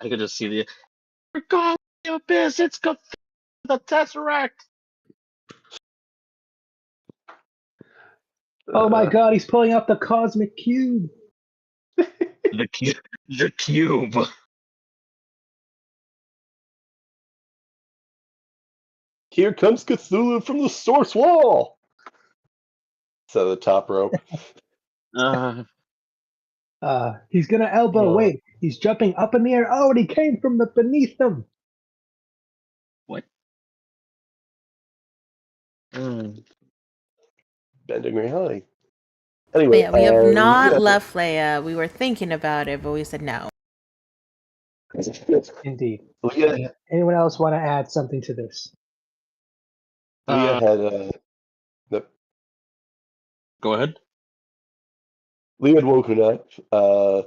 I could just see the God, the abyss. It's got the Tesseract. Oh my God, he's pulling out the cosmic cube. The cube. Here comes Cthulhu from the source wall. So the top rope. He's gonna elbow. Wait, he's jumping up in the air. Oh, and he came from the beneath him. What? Bending reality. Anyway, yeah, we have not left Leia. We were thinking about it, but we said no. Indeed. Leia, Anyone else want to add something to this? Leia had Go ahead. Leia had woken up, saw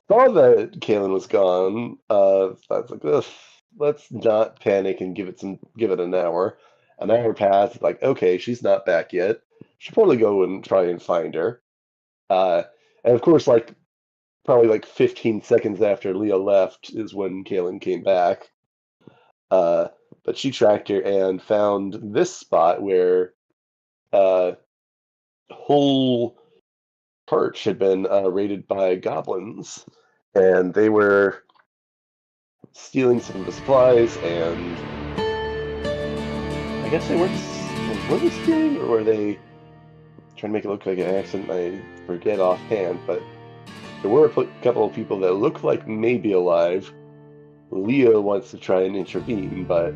that Kaylin was gone. I was like, ugh, let's not panic and give it an hour. An hour passed. Like, okay, she's not back yet. Should probably go and try and find her. And of course, like probably like 15 seconds after Leah left is when Kaylin came back. But she tracked her and found this spot where whole perch had been raided by goblins, and they were stealing some of the supplies, and I guess they were they stealing, or were they trying to make it look like an accident? I forget offhand, but there were a couple of people that look like maybe alive. Leo wants to try and intervene, but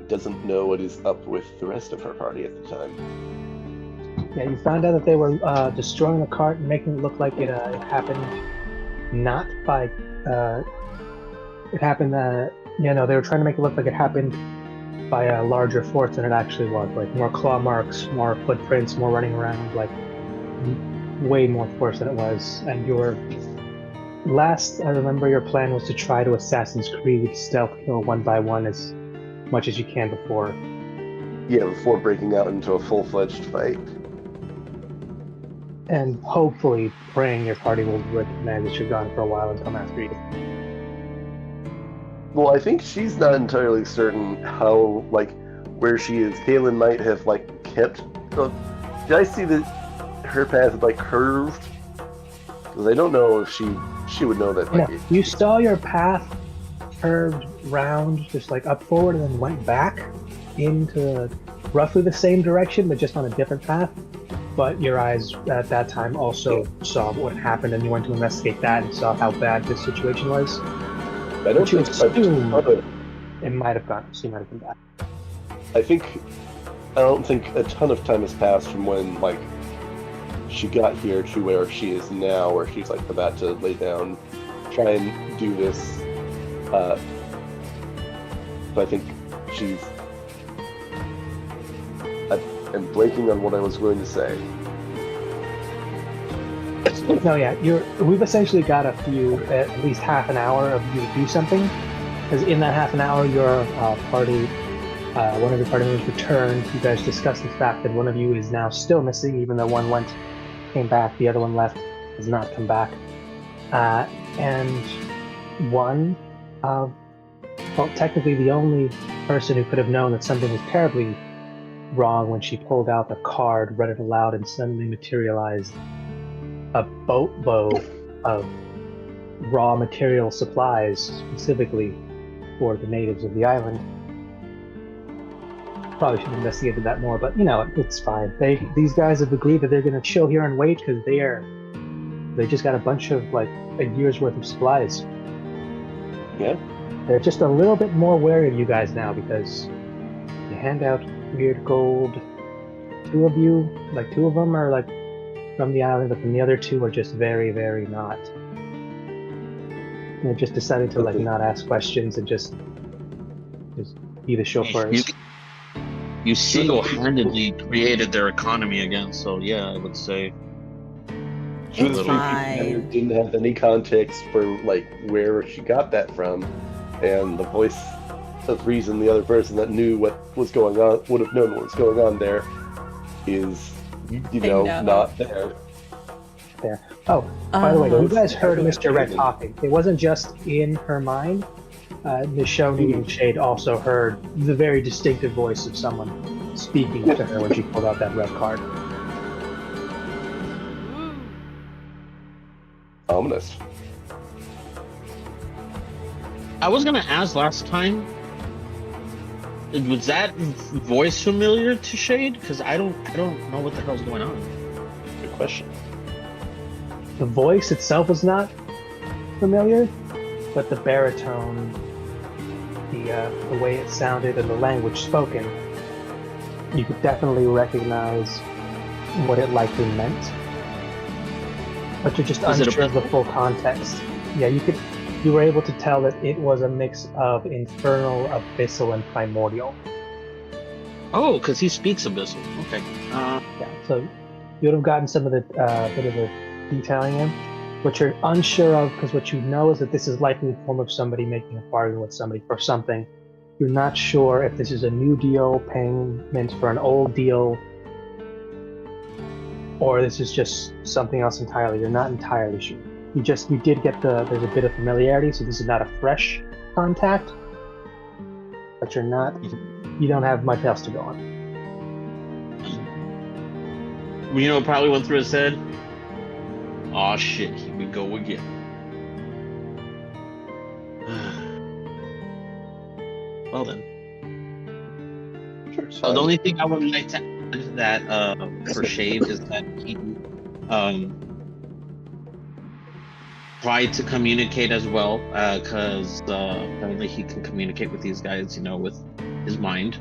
doesn't know what is up with the rest of her party at the time. Yeah, you found out that they were destroying the cart and making it look like it happened not by... it happened... they were trying to make it look like it happened by a larger force than it actually was. Like, more claw marks, more footprints, more running around, like, way more force than it was. And your... Last I remember, your plan was to try to Assassin's Creed stealth kill one by one as much as you can before. Yeah, before breaking out into a full-fledged fight. And hopefully praying your party will recognize that you're gone for a while and come after you. Well, I think she's not entirely certain how, like, where she is. Kaylin might have, like, kept... Did I see that her path had, like, curved? Because I don't know if she would know that. Like, yeah, you saw your path curved round, just, like, up forward, and then went back into roughly the same direction, but just on a different path. But your eyes at that time also saw what happened, and you went to investigate that and saw how bad this situation was. I don't think it might have gone. She might have been back. I don't think a ton of time has passed from when, like, she got here to where she is now, where she's, like, about to lay down, try and do this. So I think she's... I'm blanking on what I was going to say. No, yeah, we've essentially got at least half an hour of you to do something, because in that half an hour, your party, one of your party members returned. You guys discussed the fact that one of you is now still missing, even though one came back, the other one left, has not come back. And one, well, technically the only person who could have known that something was terribly wrong when she pulled out the card, read it aloud, and suddenly materialized a boatload of raw material supplies specifically for the natives of the island. Probably should have investigated that more, but it's fine. These guys have agreed that they're going to chill here and wait because they just got a bunch of like a year's worth of supplies. Yeah. They're just a little bit more wary of you guys now because you hand out weird gold. Two of them are like from the island, but then the other two are just very, very not. They're just deciding to like not ask questions and just be the chauffeurs. You single-handedly created their economy again, so yeah, I would say. It's fine. Didn't have any context for like where she got that from, and the voice of reason, the other person that knew what was going on would have known what was going on there, is not there. there. Oh, by the way, you guys heard Okay. Mr. Red talking. It wasn't just in her mind. Nishoni and Shade also heard the very distinctive voice of someone speaking to her when she pulled out that red card. Ominous. I was gonna ask last time. Was that voice familiar to Shade? Because I don't know what the hell's going on. Good question. The voice itself is not familiar, but the baritone, the way it sounded, and the language spoken, you could definitely recognize what it likely meant. But you're just Is it unsure of the abyssal? full context. Yeah, you were able to tell that it was a mix of infernal, abyssal, and primordial. Oh, because he speaks abyssal. Okay. Yeah, so you would have gotten some of the bit of the detailing in. What you're unsure of, because what you know is that this is likely the form of somebody making a bargain with somebody for something. You're not sure if this is a new deal, payment for an old deal, or this is just something else entirely. You're not entirely sure. You did get there's a bit of familiarity, so this is not a fresh contact, but you don't have much else to go on. You know, it probably went through his head. Aw, shit, here we go again. Well then. Sure, it's The fine. only thing I would like to add to that for Shade is that he tried to communicate as well, because apparently he can communicate with these guys, with his mind.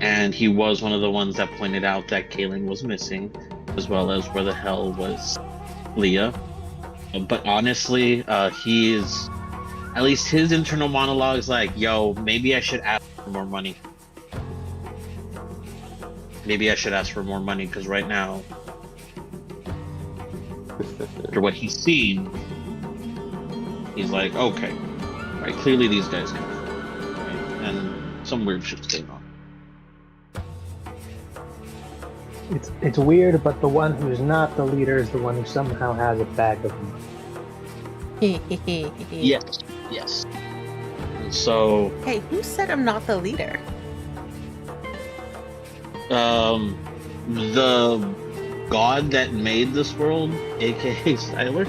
And he was one of the ones that pointed out that Kaylin was missing, as well as where the hell was Leah. But honestly, he is, at least his internal monologue is like, yo, maybe I should ask for more money. Maybe I should ask for more money, because right now, after what he's seen, he's like, okay, right, clearly these guys can, right? And some weird shit's going on. It's weird, but the one who's not the leader is the one who somehow has a bag of money. Yes. So, Hey, who said I'm not the leader? the god that made this world, aka Styler.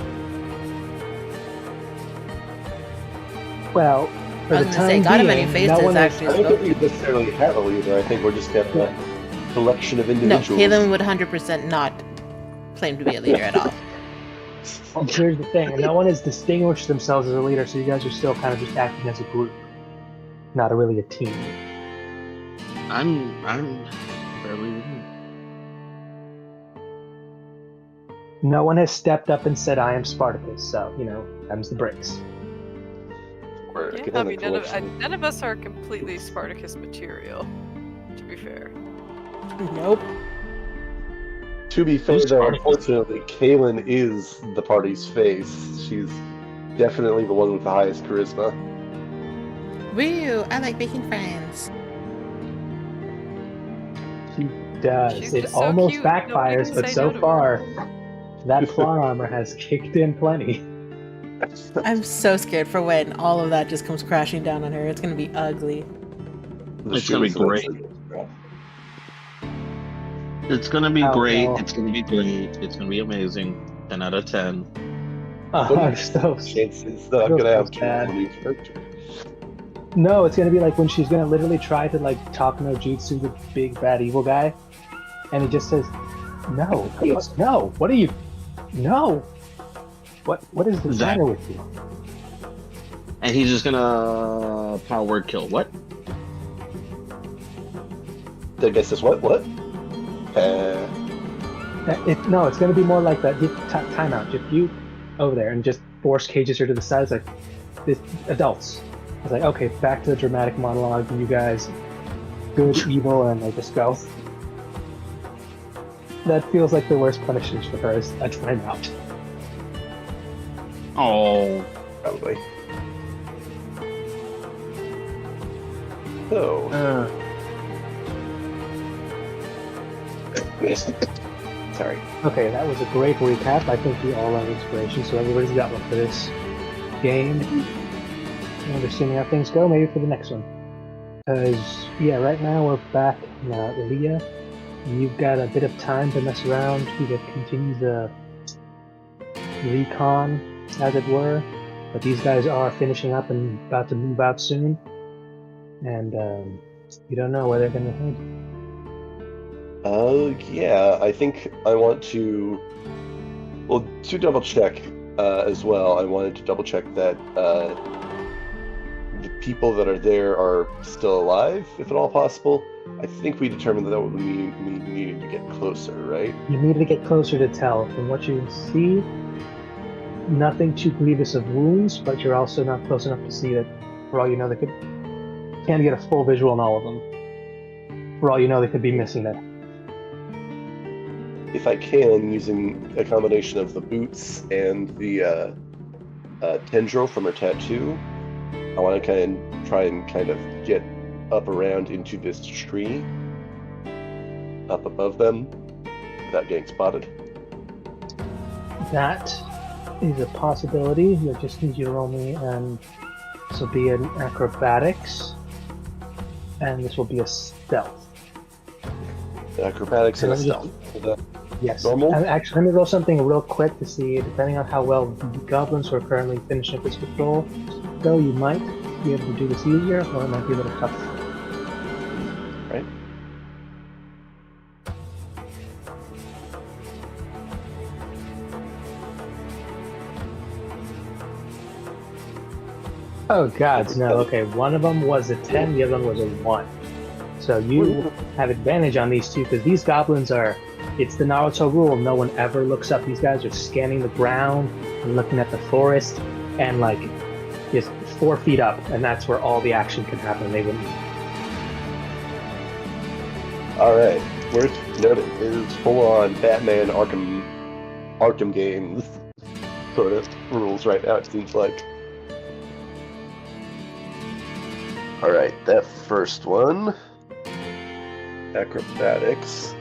Well, for I was the gonna say, time God of being, Many Faces no one is, actually I don't spoke think we necessarily have a leader. I think we're just kind of a collection of No, individuals. Kaylin would 100% not claim to be a leader at all. well, here's the thing, no one has distinguished themselves as a leader, so you guys are still kind of just acting as a group, not really a team. I'm barely. No one has stepped up and said, I am Spartacus, so, them's the breaks. We're Yeah, again I a mean, collection. none of us are completely Spartacus material, to be fair. Nope. To be fair, Who's though, Spartacus? unfortunately, Kaylin is the party's face. She's definitely the one with the highest charisma. Woo! I like making friends. She does. She's It just so almost cute, nobody backfires, can but say so no to her. far, that claw armor has kicked in plenty. I'm so scared for when all of that just comes crashing down on her. It's gonna be ugly. It's gonna be great. It's gonna be Oh, great. no. It's gonna be great. It's gonna be amazing. 10 out of 10. I'm so Chances that I'm Feels gonna have so to bad. a new character. No, it's gonna be like when she's gonna literally try to talk no jutsu the big bad evil guy, and he just says, "No, no, what are you? No, what is the matter with you?" And he's just gonna power word kill. What? I guess it's what? No, it's gonna be more like that. Time out. If you over there and just force cages her to the side, it's like this adults. It's like, okay, back to the dramatic monologue. You guys, good, evil, and they just go. That feels like the worst punishment for her is a timeout. Oh, Probably. So, Sorry. Okay, that was a great recap. I think we all have inspiration, so everybody's got one for this game. Understanding how things go, maybe for the next one. Because, yeah, right now we're back in Leah. You've got a bit of time to mess around. You could continue the recon, as it were. But these guys are finishing up and about to move out soon. And you don't know where they're going to head. Yeah, I think I want to. Well, to double check as well, I wanted to double check that the people that are there are still alive, if at all possible. I think we determined that we needed to get closer, right? You needed to get closer to tell. From what you see, nothing too grievous of wounds, but you're also not close enough to see that, for all you know, they can't get a full visual on all of them. For all you know, they could be missing that. If I can, using a combination of the boots and the tendril from her tattoo, I want to try and get up around into this tree, up above them, without getting spotted. That is a possibility. You'll just need you to roll me, and this will be an acrobatics, and this will be a stealth. Acrobatics and a stealth. Yes. Normal? And actually, let me roll something real quick to see, depending on how well the goblins who are currently finishing up this patrol go, you might be able to do this easier, or it might be a little tough. Right. Oh gods, no. Okay, one of them was a 10, the other one was a 1. So you have advantage on these two, because these goblins are, it's the Naruto rule, no one ever looks up. These guys are scanning the ground and looking at the forest, and like, just 4 feet up, and that's where all the action can happen. They wouldn't. Alright, worth noting is full-on Batman Arkham games sort of rules right now, it seems like. Alright, that first one, acrobatics,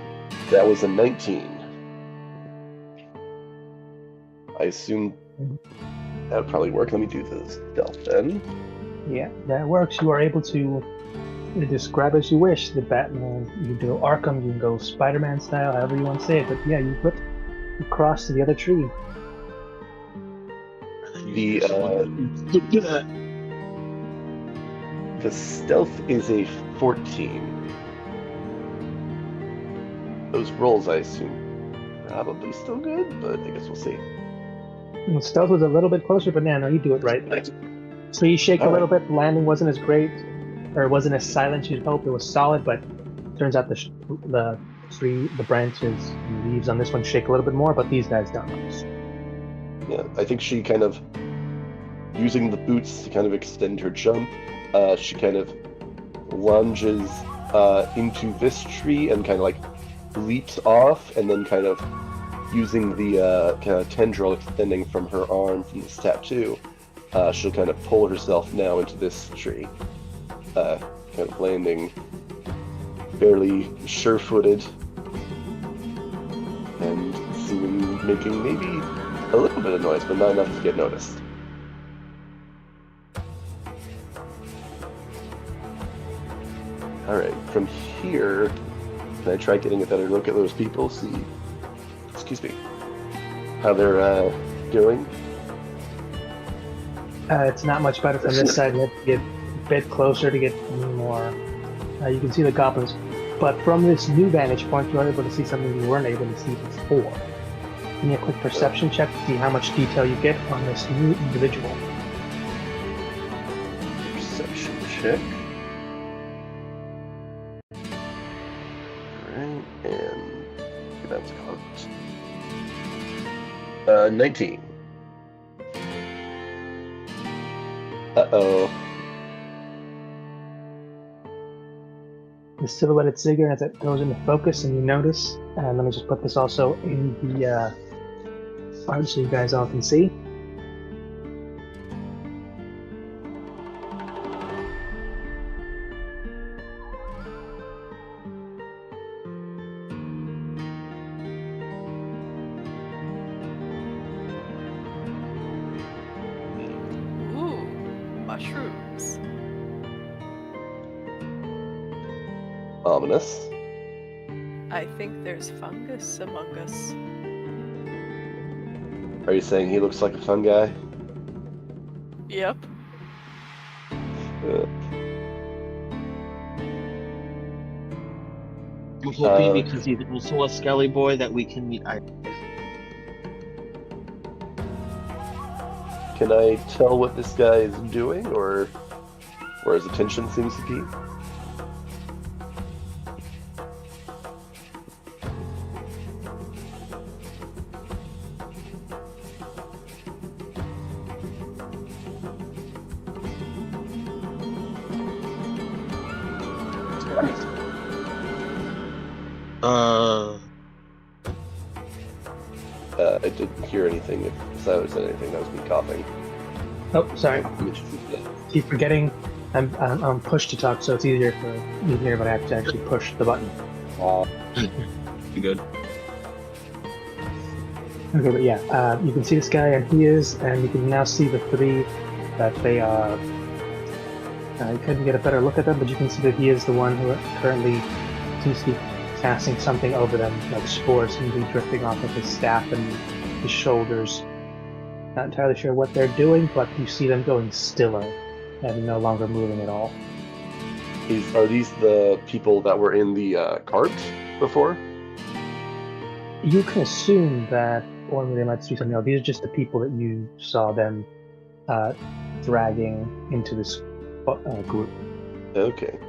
that was a 19. I assume that would probably work. Let me do the stealth then. Yeah, that works. You are able to describe as you wish. The Batman, you can go Arkham, you can go Spider-Man style, however you want to say it. But yeah, you cross to the other tree. The stealth is a 14. Those rolls, I assume, probably still good, but I guess we'll see. And stealth was a little bit closer, but no, you do it right. So you shake a little bit. The landing wasn't as great, or it wasn't as silent as you'd hope. It was solid, but turns out the tree, the branches and leaves on this one shake a little bit more, but these guys don't. Yeah, I think she using the boots to extend her jump, she lunges into this tree and leaps off, and then using the tendril extending from her arm from this tattoo, she'll pull herself now into this tree, landing fairly sure-footed and making maybe a little bit of noise, but not enough to get noticed. Alright, from here, can I try getting a better look at those people, see, how they're doing? It's not much better from this side. You have to get a bit closer to get more. You can see the goblins, but from this new vantage point, you're able to see something you weren't able to see before. Give me a quick perception check to see how much detail you get on this new individual. Perception check. Alright, and that's caught. 19. Uh-oh. The silhouetted figure as it goes into focus, and you notice, and let me just put this also in the art so you guys all can see. mushrooms. Ominous. I think there's fungus among us. Are you saying he looks like a fun guy? Yep. I'm hoping because he's also a Skelly boy that we can meet. Can I tell what this guy is doing, or where his attention seems to be? I didn't hear anything. If Siler said anything, that was me coughing. Oh, sorry. Keep forgetting. I'm pushed to talk, so it's easier for me here, but I have to actually push the button. You good? Okay, but yeah, you can see this guy, and you can now see the three that they are. You couldn't get a better look at them, but you can see that he is the one who currently seems to be casting something over them, like spores seem to be drifting off of his staff and his shoulders. Not entirely sure what they're doing, but you see them going stiller and no longer moving at all. Are these the people that were in the cart before? You can assume that, or they might see something else. These are just the people that you saw them dragging into this group. Okay.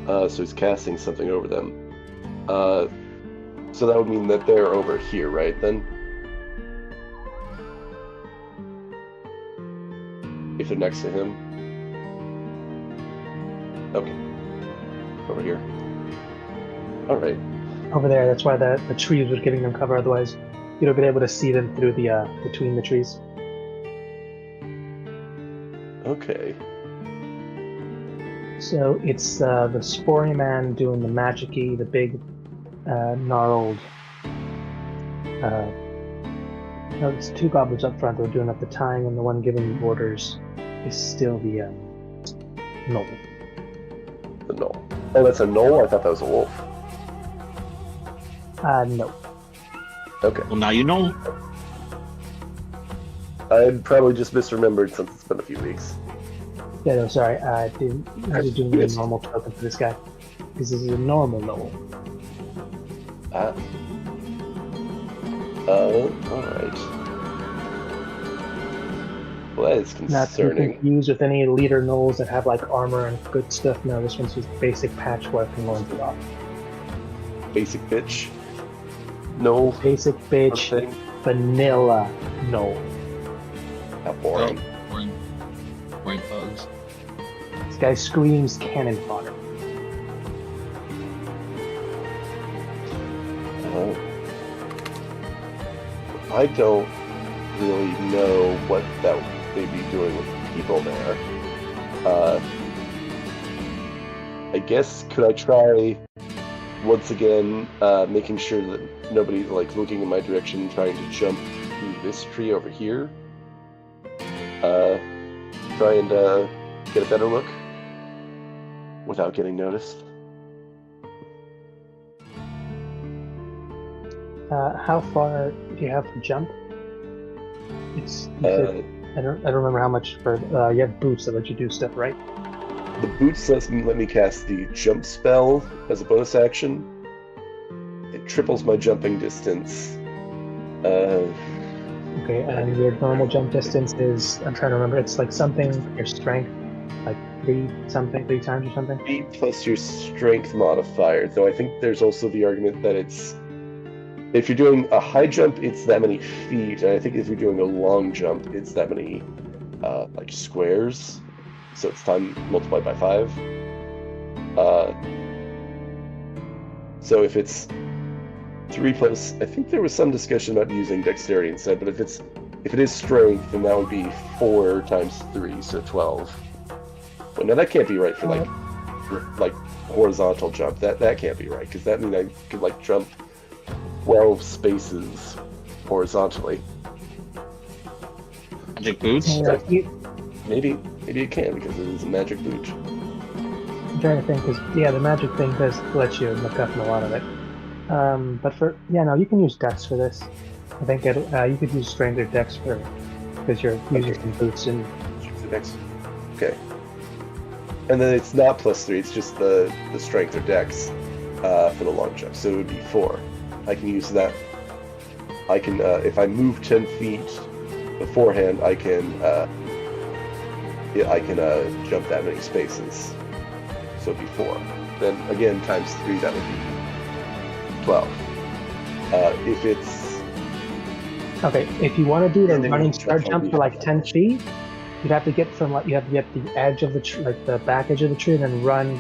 So he's casting something over them. So that would mean that they're over here, right, then? If they're next to him? Okay. Over here. Alright. Over there, that's why the trees were giving them cover, otherwise you'd have been able to see them through the between the trees. Okay. So it's the Spory Man doing the magic-y, the big, gnarled... no, it's two goblins up front that are doing up the tying, and the one giving the orders is still the Knoll. The Knoll. Oh, that's a Knoll? I thought that was a wolf. No. Okay. Well, now you know. I'd probably just misremembered since it's been a few weeks. Yeah, no, sorry. I was doing a normal token for this guy. This is a normal Knoll. Alright. Well, that is Not to be concerning. confused with any leader Knolls that have like armor and good stuff. No, this one's just basic patchwork and loincloth. Basic bitch. No. Basic bitch, Thing. vanilla Knoll. How boring. Boring bugs. This guy screams cannon fodder. I don't really know what that they'd be doing with people there. I guess, could I try once again making sure that nobody's like looking in my direction, trying to jump through this tree over here? Try and get a better look without getting noticed. How far do you have to jump? It's I don't remember how much for you have boots that let you do stuff, right? The boots let me cast the jump spell as a bonus action. It triples my jumping distance. Okay, and your normal jump distance is, I'm trying to remember, it's like something, your strength, like 3 times or something? 3 plus your strength modifier, though I think there's also the argument that it's, if you're doing a high jump, it's that many feet, and I think if you're doing a long jump, it's that many, like, squares, so it's time multiplied by 5. So if it's 3 plus, I think there was some discussion about using dexterity instead, but if it is strength, then that would be 4 times 3, so 12. But no, that can't be right for like horizontal jump. That can't be right, because that means I could like jump 12 spaces horizontally. Magic boots? Maybe it can because it is a magic boot. I'm trying to think, because the magic thing does let you look up in a lot of it. But you can use Dex for this. I think you could use Strength or Dex because you're using some boots and. Dex. Okay. And then it's not +3; it's just the Strength or Dex for the long jump. So it would be 4. I can use that. I can if I move 10 feet beforehand, I can jump that many spaces. So it'd be 4. Then again, times 3, that would be 12. If it's okay, if you want to do the running start jump for like 10 feet, you'd have to get the edge of the tree, like the back edge of the tree, and then run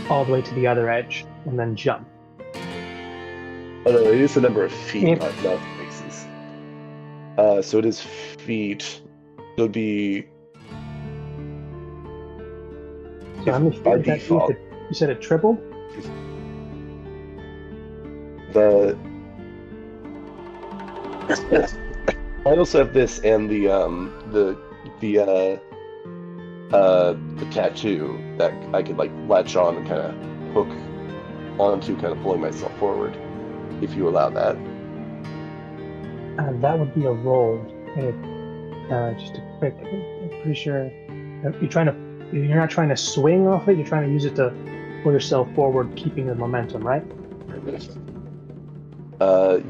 all the way to the other edge, and then jump. Oh no, it is the number of feet, not spaces. So it is feet. It would be. So how many feet by is that? default. You said it tripled? I also have this and the tattoo that I could like latch on and kind of hook onto, kind of pulling myself forward, if you allow that. That would be a roll. Just a quick. I'm pretty sure you're not trying to swing off it. You're trying to use it to pull yourself forward, keeping the momentum, right? Yes. That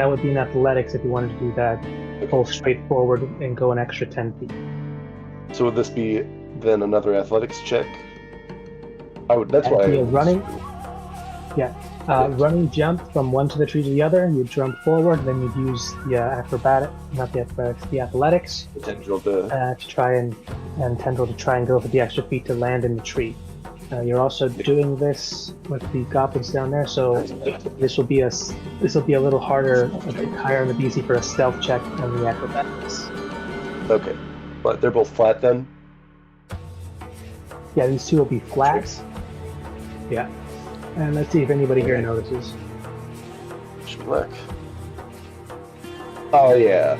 would be in athletics if you wanted to do that. Pull straight forward and go an extra 10 feet. So would this be then another athletics check? That's why. Running. Yeah. Running jump from one to the tree to the other. You'd jump forward, then you'd use the athletics. Tendril to try and tendril to try and go for the extra feet to land in the tree. You're also doing this with the goblins down there, so this will be a little harder, a bit higher on the DC for a stealth check on the acrobatics. Okay, but they're both flat then. Yeah, these two will be flat. Yeah, and let's see if anybody here notices. Look. Oh yeah.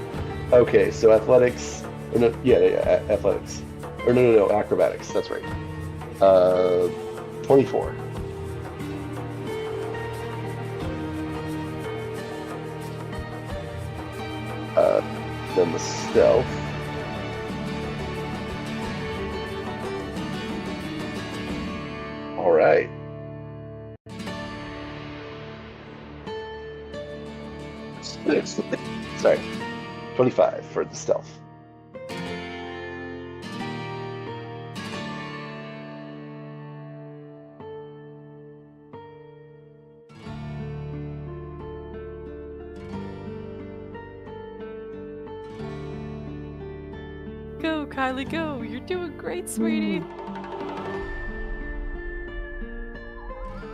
Okay, so athletics. Athletics. Or no, acrobatics. That's right. 24. Then the stealth. All right. Sorry. 25 for the stealth. Go, Kylie, go! You're doing great, sweetie!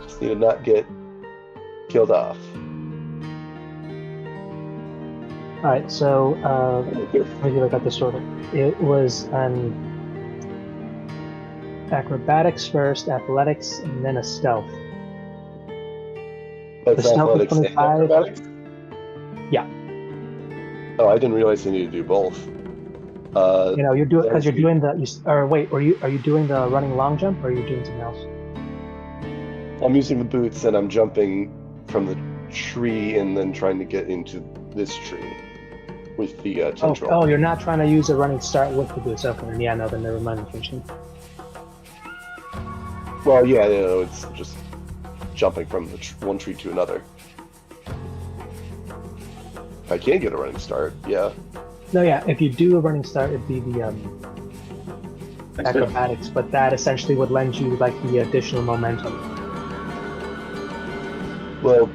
Just need to not get killed off. Alright, so maybe I got this order. It was acrobatics first, athletics, and then a stealth. That's the stealth is athletics and 25. acrobatics? Yeah. Oh, I didn't realize you needed to do both. You're doing because you're doing are you doing the running long jump, or are you doing something else? I'm using the boots and I'm jumping from the tree and then trying to get into this tree with the tendril. Oh, you're not trying to use a running start with the boots. Okay, then never mind the finishing. Well, yeah, it's just jumping from the one tree to another. If I can get a running start, yeah. No, yeah, if you do a running start, it'd be the acrobatics, but that essentially would lend you like the additional momentum. Well,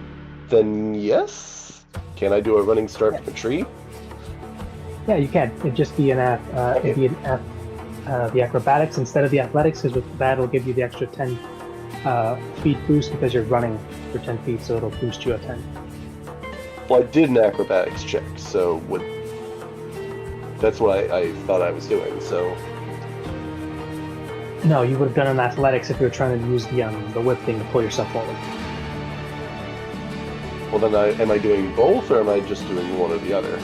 then yes. Can I do a running start from a tree? Yeah, you can. It'd just be the acrobatics instead of the athletics, because with that it'll give you the extra 10 feet boost because you're running for 10 feet, so it'll boost you a 10. Well, I did an acrobatics check, so that's what I thought I was doing, so... No, you would have done an athletics if you were trying to use the whip thing to pull yourself forward. Well, then am I doing both, or am I just doing one or the other?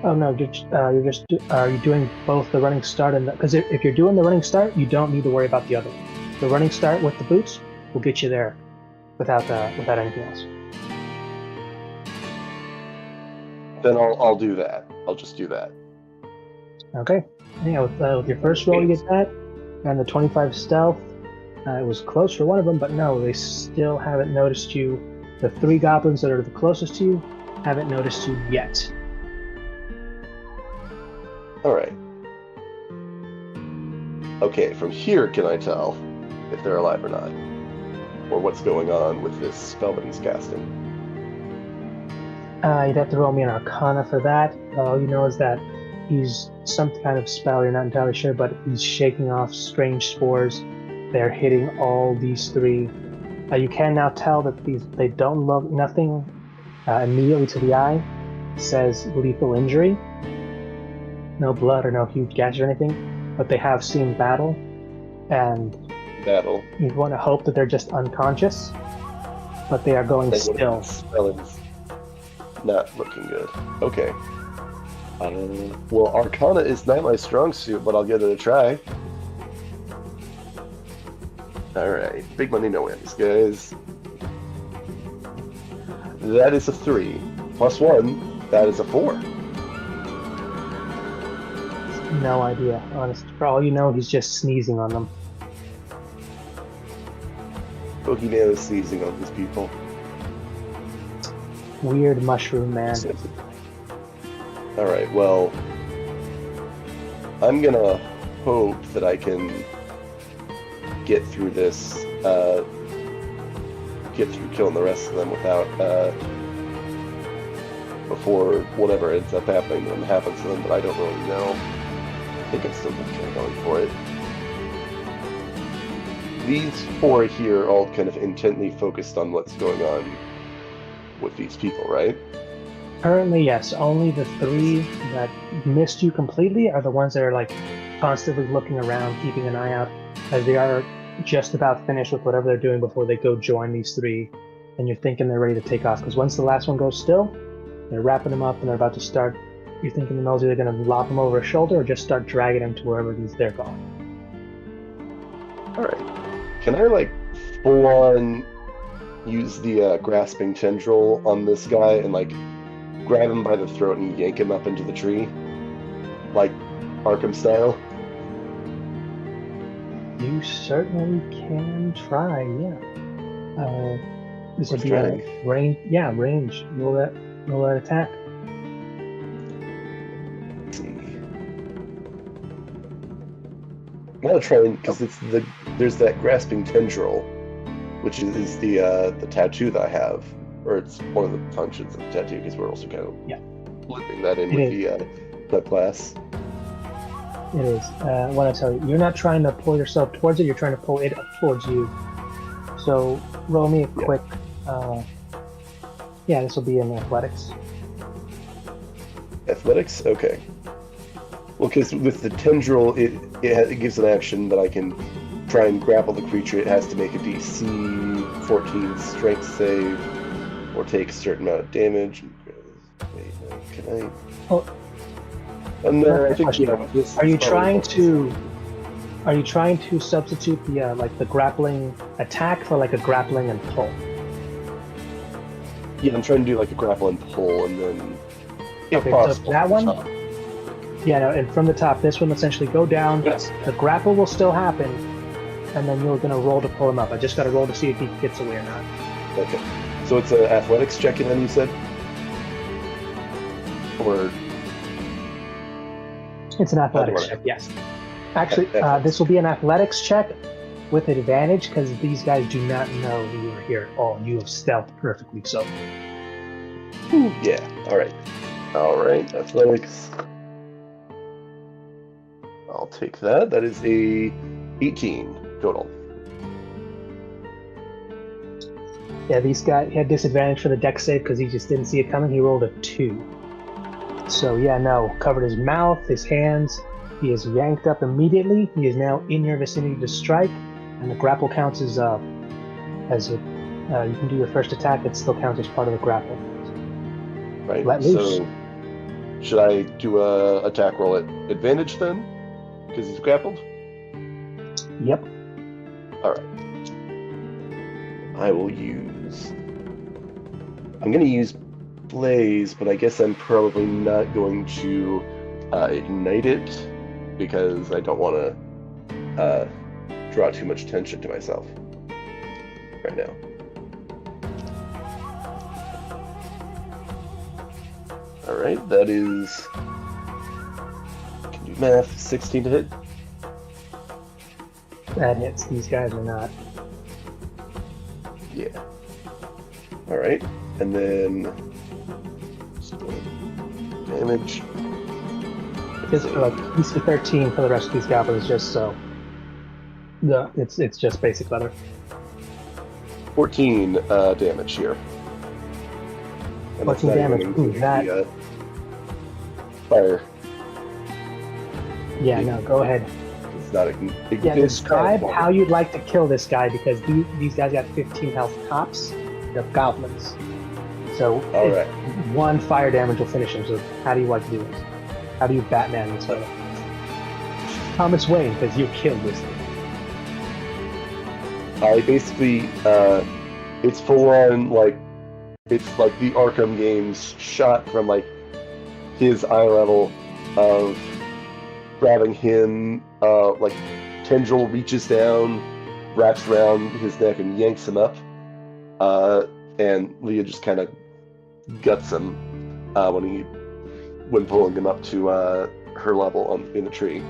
Oh no, are you doing both the running start and because if you're doing the running start, you don't need to worry about the other one. The running start with the boots will get you there without anything else. Then I'll do that. I'll just do that. Okay. Yeah, with your first roll, you get that, and the 25 stealth. It was close for one of them, but no, they still haven't noticed you. The 3 goblins that are the closest to you haven't noticed you yet. All right. Okay, from here, can I tell if they're alive or not? Or what's going on with this spell that he's casting? You'd have to roll me an Arcana for that. All you know is that he's some kind of spell, you're not entirely sure, but he's shaking off strange spores. They're hitting all these 3. You can now tell that they don't look nothing immediately to the eye. Says lethal injury. No blood or no huge gash or anything, but they have seen battle, and you'd want to hope that they're just unconscious, but they are going still. Spell is not looking good. Okay. Well, Arcana is not my strong suit, but I'll give it a try. Alright, big money, no whammies, guys. That is a 3. Plus 1, that is a 4. No idea, honest. For all you know, he's just sneezing on them. Boogeyman is sneezing on these people. Weird mushroom man. Alright, well, I'm gonna hope that I can get through this, get through killing the rest of them without, before whatever ends up happening to them happens to them, but I don't really know. I think I'm still going for it. These 4 here are all kind of intently focused on what's going on with these people, right? Currently, yes. Only the 3 that missed you completely are the ones that are like constantly looking around, keeping an eye out, as they are just about finished with whatever they're doing before they go join these 3. And you're thinking they're ready to take off, because once the last one goes still, they're wrapping them up and they're about to start. You're thinking the Mel's either going to lop them over a shoulder or just start dragging them to wherever they're going. Alright. Can I, like, full on use the grasping tendril on this guy and, like, grab him by the throat and yank him up into the tree? Like Arkham style? You certainly can try, yeah. This would be a range. Yeah, range. Roll that attack. Let's see. I'm gonna try because there's that grasping tendril, which is the tattoo that I have, or it's one of the functions of the tattoo because we're also kind of looping that in with the class. It is. I want to tell you, you're not trying to pull yourself towards it. You're trying to pull it up towards you. So roll me a quick. This will be in athletics. Athletics, okay. Well, because with the tendril, it gives an action that I can try and grapple the creature. It has to make a DC 14 strength save or take a certain amount of damage. Wait, can I? Oh. No, I think Are you trying to substitute the grappling attack for like a grappling and pull? Yeah, I'm trying to do like a grapple and pull, and then if okay, possible, so that one. top. Yeah, no, and from the top, this one essentially go down. Yes. The grapple will still happen, and then you're gonna roll to pull him up. I just got to roll to see if he gets away or not. Okay, so it's an athletics check, then you said, or. It's an athletics check, yes. Actually, this will be an athletics check with advantage because these guys do not know you are here at all. You have stealthed perfectly, so. Yeah, alright. Alright, athletics. I'll take that. That is a 18 total. Yeah, these guys had disadvantage for the dex save because he just didn't see it coming. He rolled a 2. So yeah, no, covered his mouth, his hands. He is yanked up immediately. He is now in your vicinity to strike, and the grapple counts as you can do your first attack. It still counts as part of the grapple. Right. Let loose. So Should I do a attack roll at advantage then? Because he's grappled? Yep. Alright. I will use... I'm going to use Blaze, but I guess I'm probably not going to ignite it because I don't want to draw too much attention to myself right now. Alright, that is... Can do math. 16 to hit. That hits. These guys are not. Yeah. Alright, and then... damage. It's for like DC 13 for the rest of these goblins, just so. No, it's just basic leather. 14 damage here. And that's 14 not damage. even Ooh, including that. the, fire. Yeah, no, go ahead. It's not a Yeah, describe how you'd like to kill this guy because these guys got 15 health tops. They're goblins. So Alright. one fire damage will finish him. So how do you like to do this? How do you Batman this way? Thomas Wayne, because you killed this thing. I basically, it's full on, like, it's like the Arkham games shot from, like, his eye level of grabbing him, like, tendril reaches down, wraps around his neck and yanks him up, and Leah just kind of guts him when pulling him up to her level in the tree.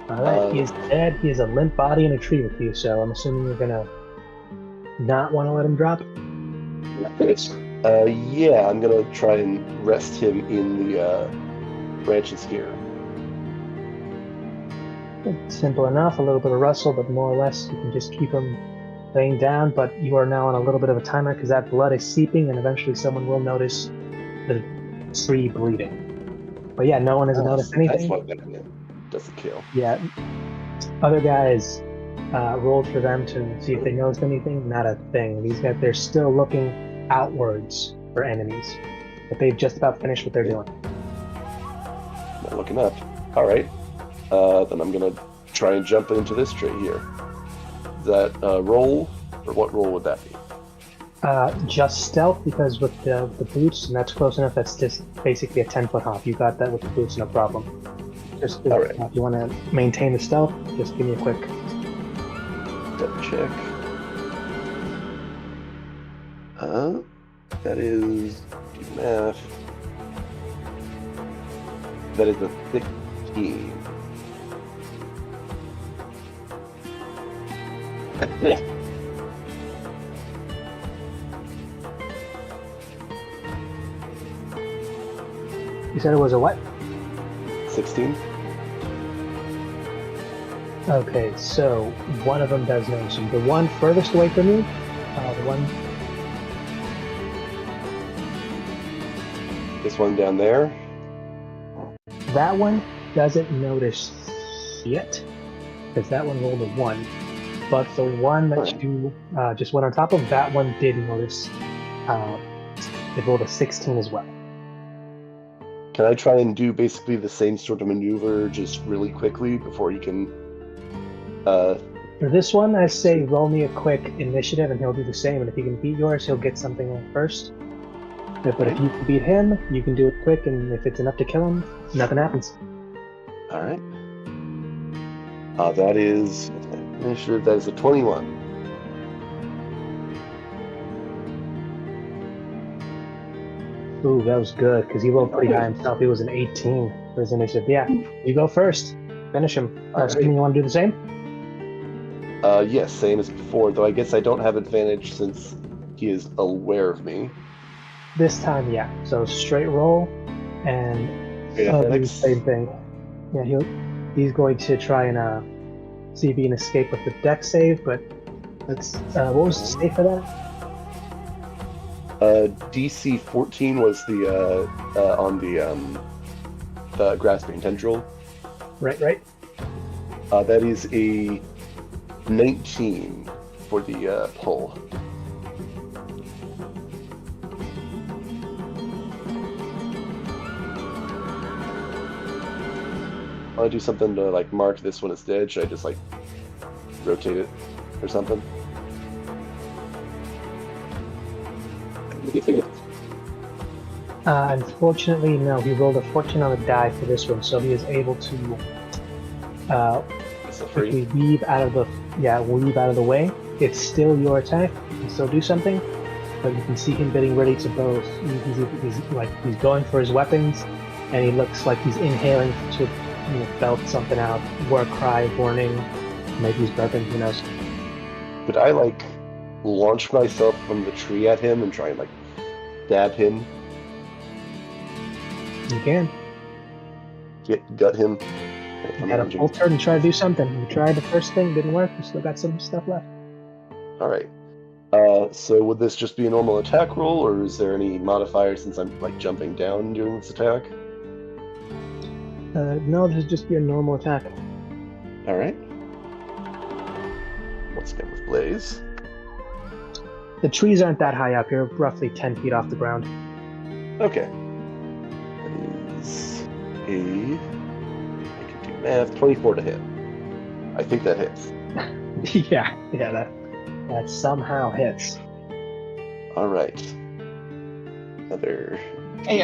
Alright, he is dead. He has a limp body in a tree with you, so I'm assuming you're gonna not want to let him drop? Yeah, I'm gonna try and rest him in the branches here. Simple enough, a little bit of rustle, but more or less you can just keep him laying down, but you are now on a little bit of a timer because that blood is seeping and eventually someone will notice the tree bleeding. But yeah, no one has noticed anything. That's what doesn't kill. Yeah. Other guys rolled for them to see if they noticed anything. Not a thing. These guys, they're still looking outwards for enemies. But they've just about finished what they're doing. Not looking up. Alright. Then I'm gonna try and jump into this tree here. Is that roll? Or what roll would that be? Just stealth, because with the boots, and that's close enough, that's just basically a 10-foot hop. You got that with the boots, no problem. Just All right. If you want to maintain the stealth, just give me a quick. Double check. That is, do math. That is a 16. You said it was a what? 16? Okay, so one of them does notice you. The one furthest away from you, the one. This one down there? That one doesn't notice yet, because that one rolled a 1. But the one that you just went on top of, that one did notice. It rolled a 16 as well. Can I try and do basically the same sort of maneuver just really quickly before you can... For this one, I say roll me a quick initiative and he'll do the same, and if he can beat yours, he'll get something on first. But if you can beat him, you can do it quick, and if it's enough to kill him, nothing happens. Alright. That is... initiative, that is a 21. Ooh, that was good, because he rolled pretty high himself. He was an 18 for his initiative. Yeah, you go first. Finish him. Assuming you want to do the same? Yes, same as before, though I guess I don't have advantage since he is aware of me. This time, yeah. So straight roll, and he'll do the same thing. Yeah, he's going to try and see if he can escape with the dex save, but that's what was the save for that? DC 14 was the on the grasping tendril. Right. That is a 19 for the pull. Want to do something to like mark this when it's dead? Should I just like rotate it or something? Unfortunately, no. He rolled a 14 on the die for this one, so he is able to It's a quickly free. weave out of the way. It's still your attack. You can still do something, but you can see him getting ready to both. He's going for his weapons, and he looks like he's inhaling to belt something out, war cry, warning. Maybe he's burping. Who knows? Could I like launch myself from the tree at him and try and like stab him? You can. Gut him. You got a full turn and try to do something. You tried the first thing, didn't work. You still got some stuff left. All right. So would this just be a normal attack roll, or is there any modifier since I'm like jumping down and doing this attack? No, this is just your normal attack. All right. Once again with Blaze. The trees aren't that high up. You're roughly 10 feet off the ground. Okay. That is a... I can do math. 24 to hit. I think that hits. yeah, that somehow hits. All right. Another... Hey,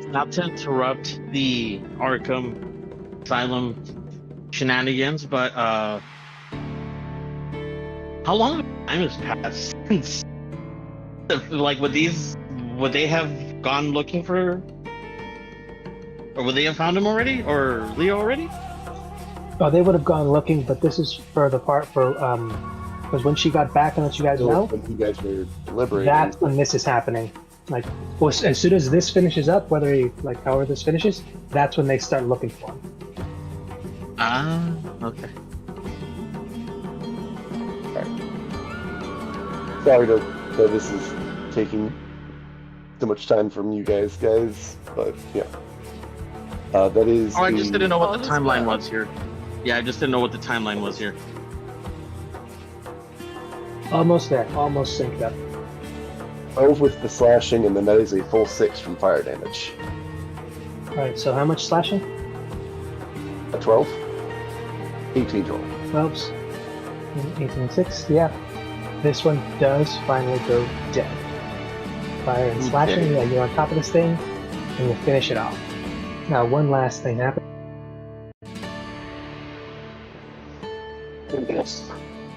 not to interrupt the Arkham Asylum shenanigans, but how long of time has passed since, like, would they have gone looking for, or would they have found him already, or Leo already? Oh, they would have gone looking, but this is for the part for because when she got back and let you guys know, when you guys were deliberating, that's when this is happening. Like, well, as soon as this finishes up, whether he, like, however this finishes, that's when they start looking for him. Ah, okay. sorry that this is taking so much time from you guys, but yeah. That is. Oh, I just didn't know what the Oh, timeline that's was here. Yeah, I just didn't know what the timeline was here. Almost there, almost synced up. 12 with the slashing, and then that is a full 6 from fire damage. Alright, so how much slashing? A 12? 18 total. 12s. 18 and 6, yeah. This one does finally go dead. Fire and slashing, Okay. yeah, you're on top of this thing, and you finish it off. Now, one last thing happens.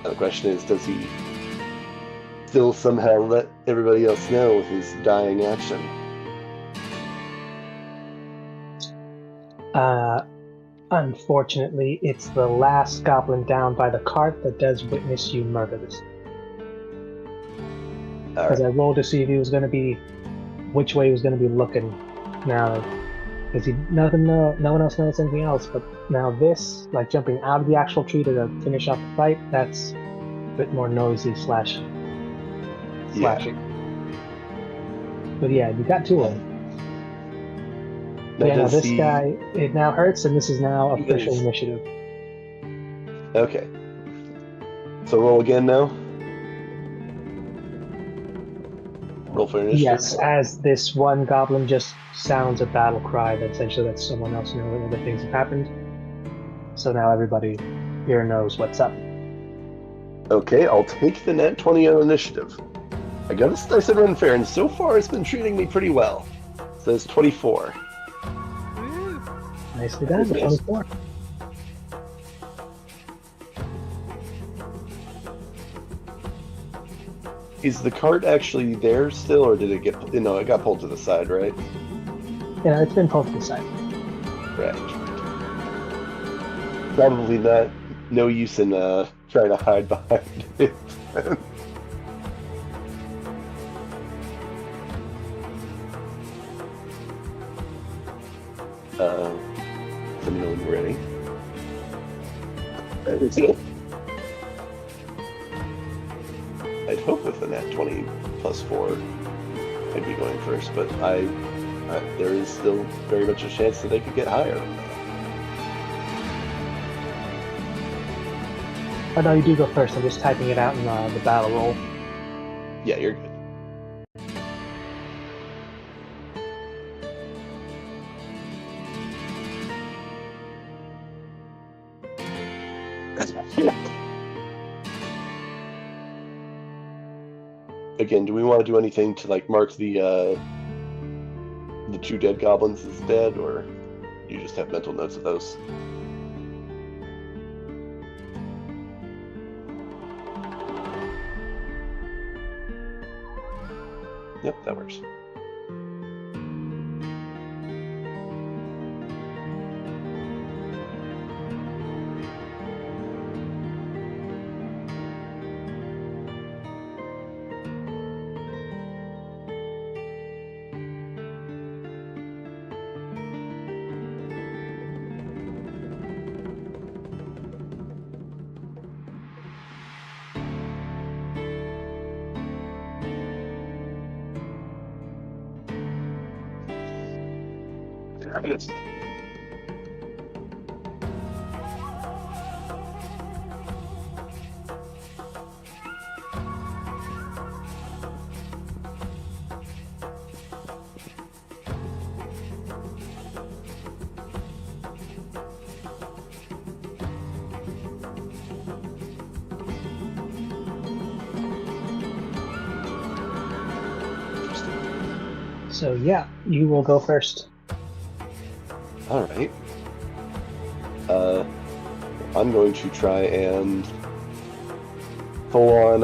The question is, does he still somehow let everybody else know with his dying action? Unfortunately, it's the last goblin down by the cart that does witness you murder this. Because I rolled to see if he was going to be, which way he was going to be looking. Now, because no one else knows anything else. But now this, like jumping out of the actual tree to finish off the fight, that's a bit more noisy slashing. But yeah, you got two of them. Now, Yeah, now does this he- guy, it now hurts, and this is now He official is- initiative. Okay. So roll again now? Roll for initiative? Yes, as this one goblin just sounds a battle cry that essentially lets someone else know that other things have happened. So now everybody here knows what's up. Okay, I'll take the net 20 on initiative. I got a dice and unfair, and so far it's been treating me pretty well. So it's 24. Woo. Nicely done, Nice. 24. Is the cart actually there still, or did it get... No, it got pulled to the side, right? Yeah, it's been pulled to the side. Right. Probably not... No use in trying to hide behind it. Let me know when you're ready. I'd hope with the nat 20 plus 4, I'd be going first, but there is still very much a chance that they could get higher. Oh no, you do go first. I'm just typing it out in the battle roll. Yeah, you're good. again, do we want to do anything to like mark the 2 dead goblins as dead, or you just have mental notes of those? Yep, that works. So yeah, you will go first. All right. I'm going to try and full on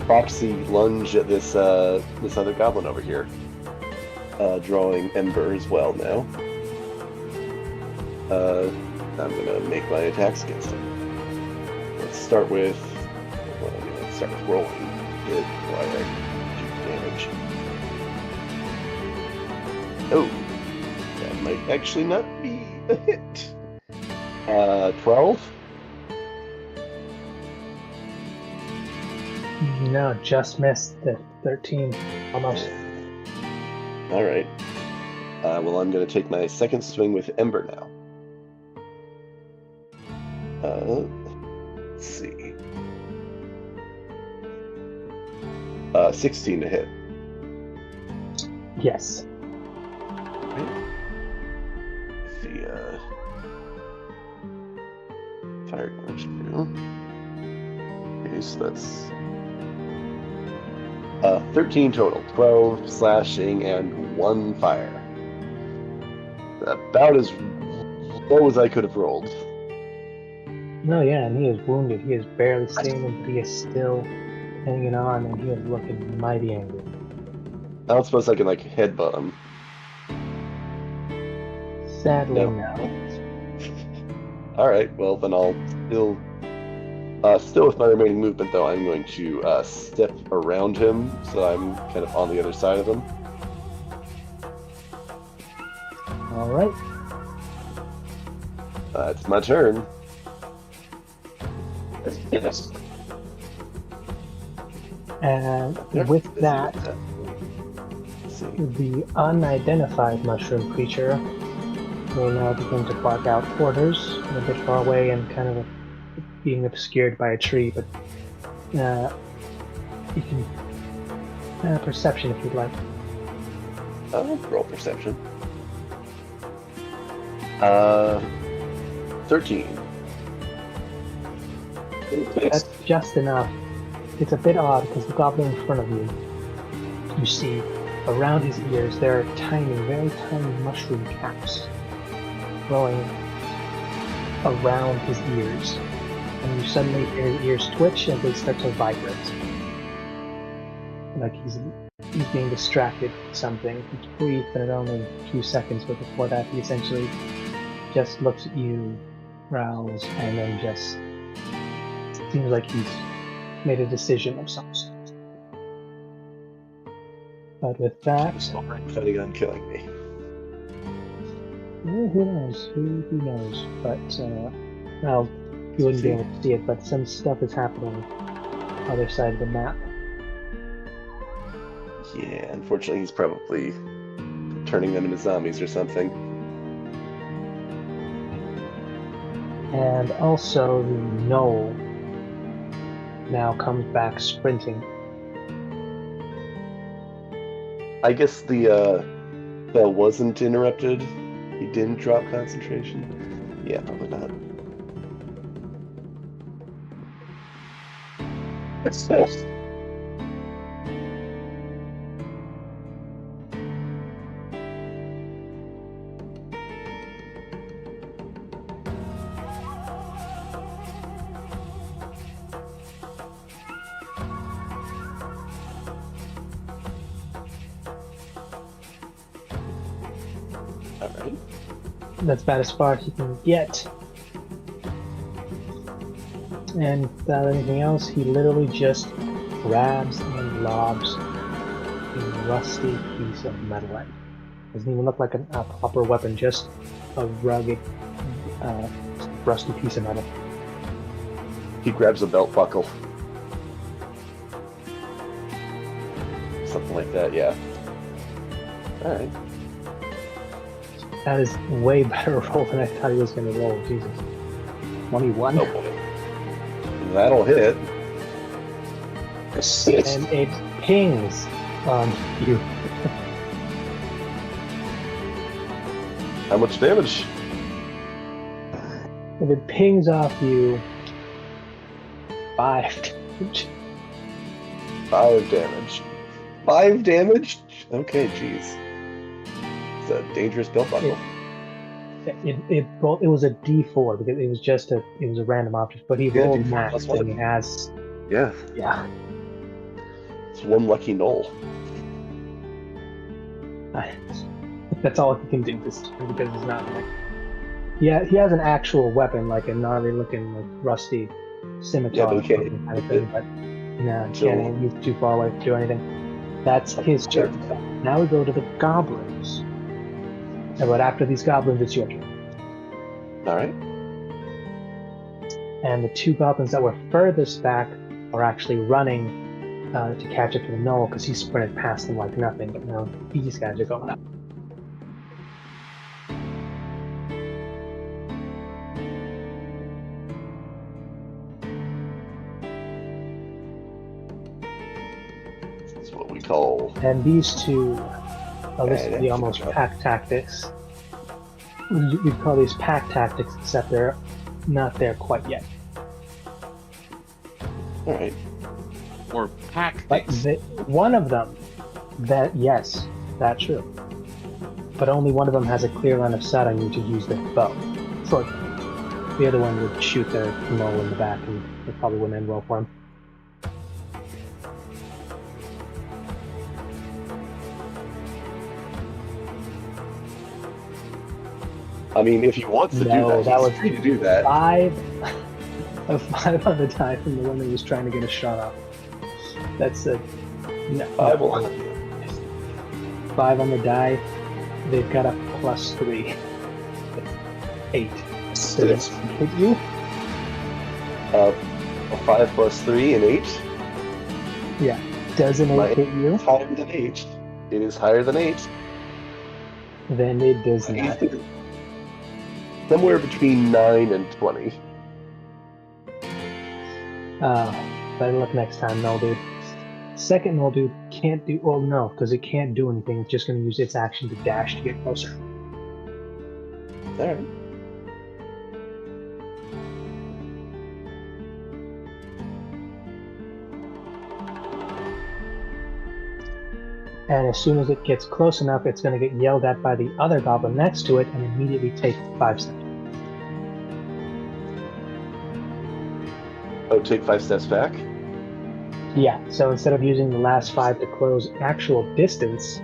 proxy lunge at this this other goblin over here. Drawing Ember as well now. I'm gonna make my attacks against him. Let's start with rolling. Good. Why I do damage. Oh, that might actually not be a hit. 12? No, just missed the 13. Almost. Alright. Well, I'm going to take my second swing with Ember now. Let's see. 16 to hit. Yes. The fire damage too. Okay, so that's 13 total. 12 slashing and 1 fire. About as low as I could have rolled. No, yeah, and he is wounded. He is barely standing, but he is still hanging on, and he is looking mighty angry. I don't suppose I can like headbutt him. Sadly, No. no. Alright, well then I'll still with my remaining movement though, I'm going to step around him so I'm kind of on the other side of him. All right. It's my turn. Yes. And with that, Let's see. the unidentified mushroom creature will now begin to bark out orders a bit far away and kind of being obscured by a tree, but you can perception if you'd like. Roll perception. 13. That's just enough. It's a bit odd because the goblin in front of you, you see around his ears there are tiny, very tiny mushroom caps growing around his ears. And you suddenly hear his ears twitch and they start to vibrate. Like he's being distracted with something. He's brief and only a few seconds, but before that he essentially just looks at you, growls, and then just seems like he's made a decision of some sort. But with that, Planning on killing me. well, who knows? Who knows? But well, you wouldn't be able to see it, but some stuff is happening on the other side of the map. Yeah, unfortunately he's probably turning them into zombies or something. And also the gnoll now comes back sprinting. I guess the spell wasn't interrupted. He didn't drop concentration. Yeah, probably not. All right. That's about as far as he can get. And without anything else, he literally just grabs and lobs a rusty piece of metal at you. Doesn't even look like a proper weapon, just a rugged, rusty piece of metal. He grabs a belt buckle. Something like that, yeah. Alright. That is way better roll than I thought he was going to roll. Jesus. 21. Oh boy. That'll hit. And it pings on you. How much damage? And it pings off you 5 damage. 5 damage. 5 damage? Okay, jeez. It's a dangerous belt buckle. It was a D4 because it was a random object, but he rolled D4 max plus and he one. has Yeah. It's one lucky knoll. That's all he can do this time because it's not like he has an actual weapon like a gnarly looking like rusty scimitar but he can't looking kind of thing, but no, So- can't. He's too far away to do anything. That's his turn. Now we go to the goblins. But after these goblins, it's your turn. Alright. And the 2 goblins that were furthest back are actually running to catch up to the gnoll because he sprinted past them like nothing. But now these guys are going up. That's what we call... And these 2, this is the that's almost good. pack tactics. We'd call these pack tactics, except they're not there quite yet. Alright. Or pack But one of them, yes, that's true. But only one of them has a clear line of sight on you to use their bow. Short. The other one would shoot their gnoll in the back, and it probably wouldn't end well for him. I mean, if he wants to No, do that, that he's was free to do that. 5 a 5 on the die from the one that was trying to get a shot off. That's a no. 5 will... 5 on the die. They've got a +3. 8. Does it hit you? A 5 plus 3 and 8. Yeah. Does an 8 My- hit you? It's higher than 8. It is higher than 8. Then it does not. Somewhere between 9 and 20. Better luck next time, no dude. Second no dude can't do, well no, because it can't do anything. It's just going to use its action to dash to get closer. Alright. And as soon as it gets close enough, it's going to get yelled at by the other goblin next to it and immediately take 5 steps. Oh, take 5 steps back? Yeah, so instead of using the last 5 to close actual distance,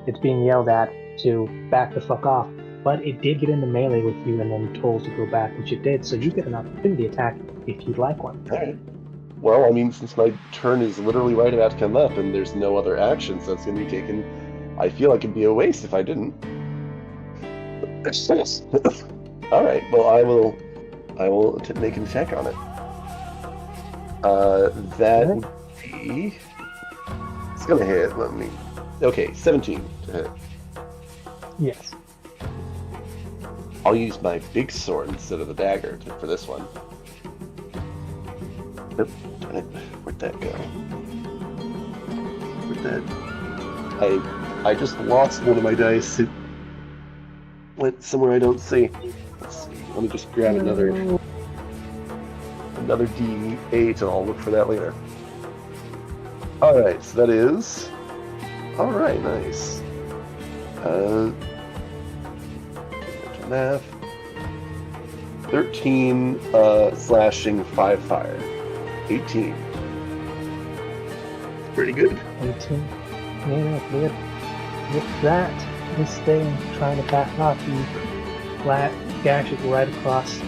it's being yelled at to back the fuck off. But it did get into melee with you and then told to go back, which it did, so you get an opportunity attack if you'd like one. Alright. Well, I mean, since my turn is literally right about to come up and there's no other actions that's going to be taken, I feel like it'd be a waste if I didn't. Alright, well, I will make an attack on it. That would be... It's going to hit, Okay, 17 to hit. Yes. I'll use my big sword instead of the dagger for this one. Nope. Darn it. Where'd that go? I just lost one of my dice. It went somewhere I don't see. Let's see. Let me just grab another D8 and I'll look for that later. Alright, so that is... Alright, nice. Math. 13 slashing, 5 fire. 18. Pretty good. 18. Yeah, good. With that, this thing trying to back off, you gash it right across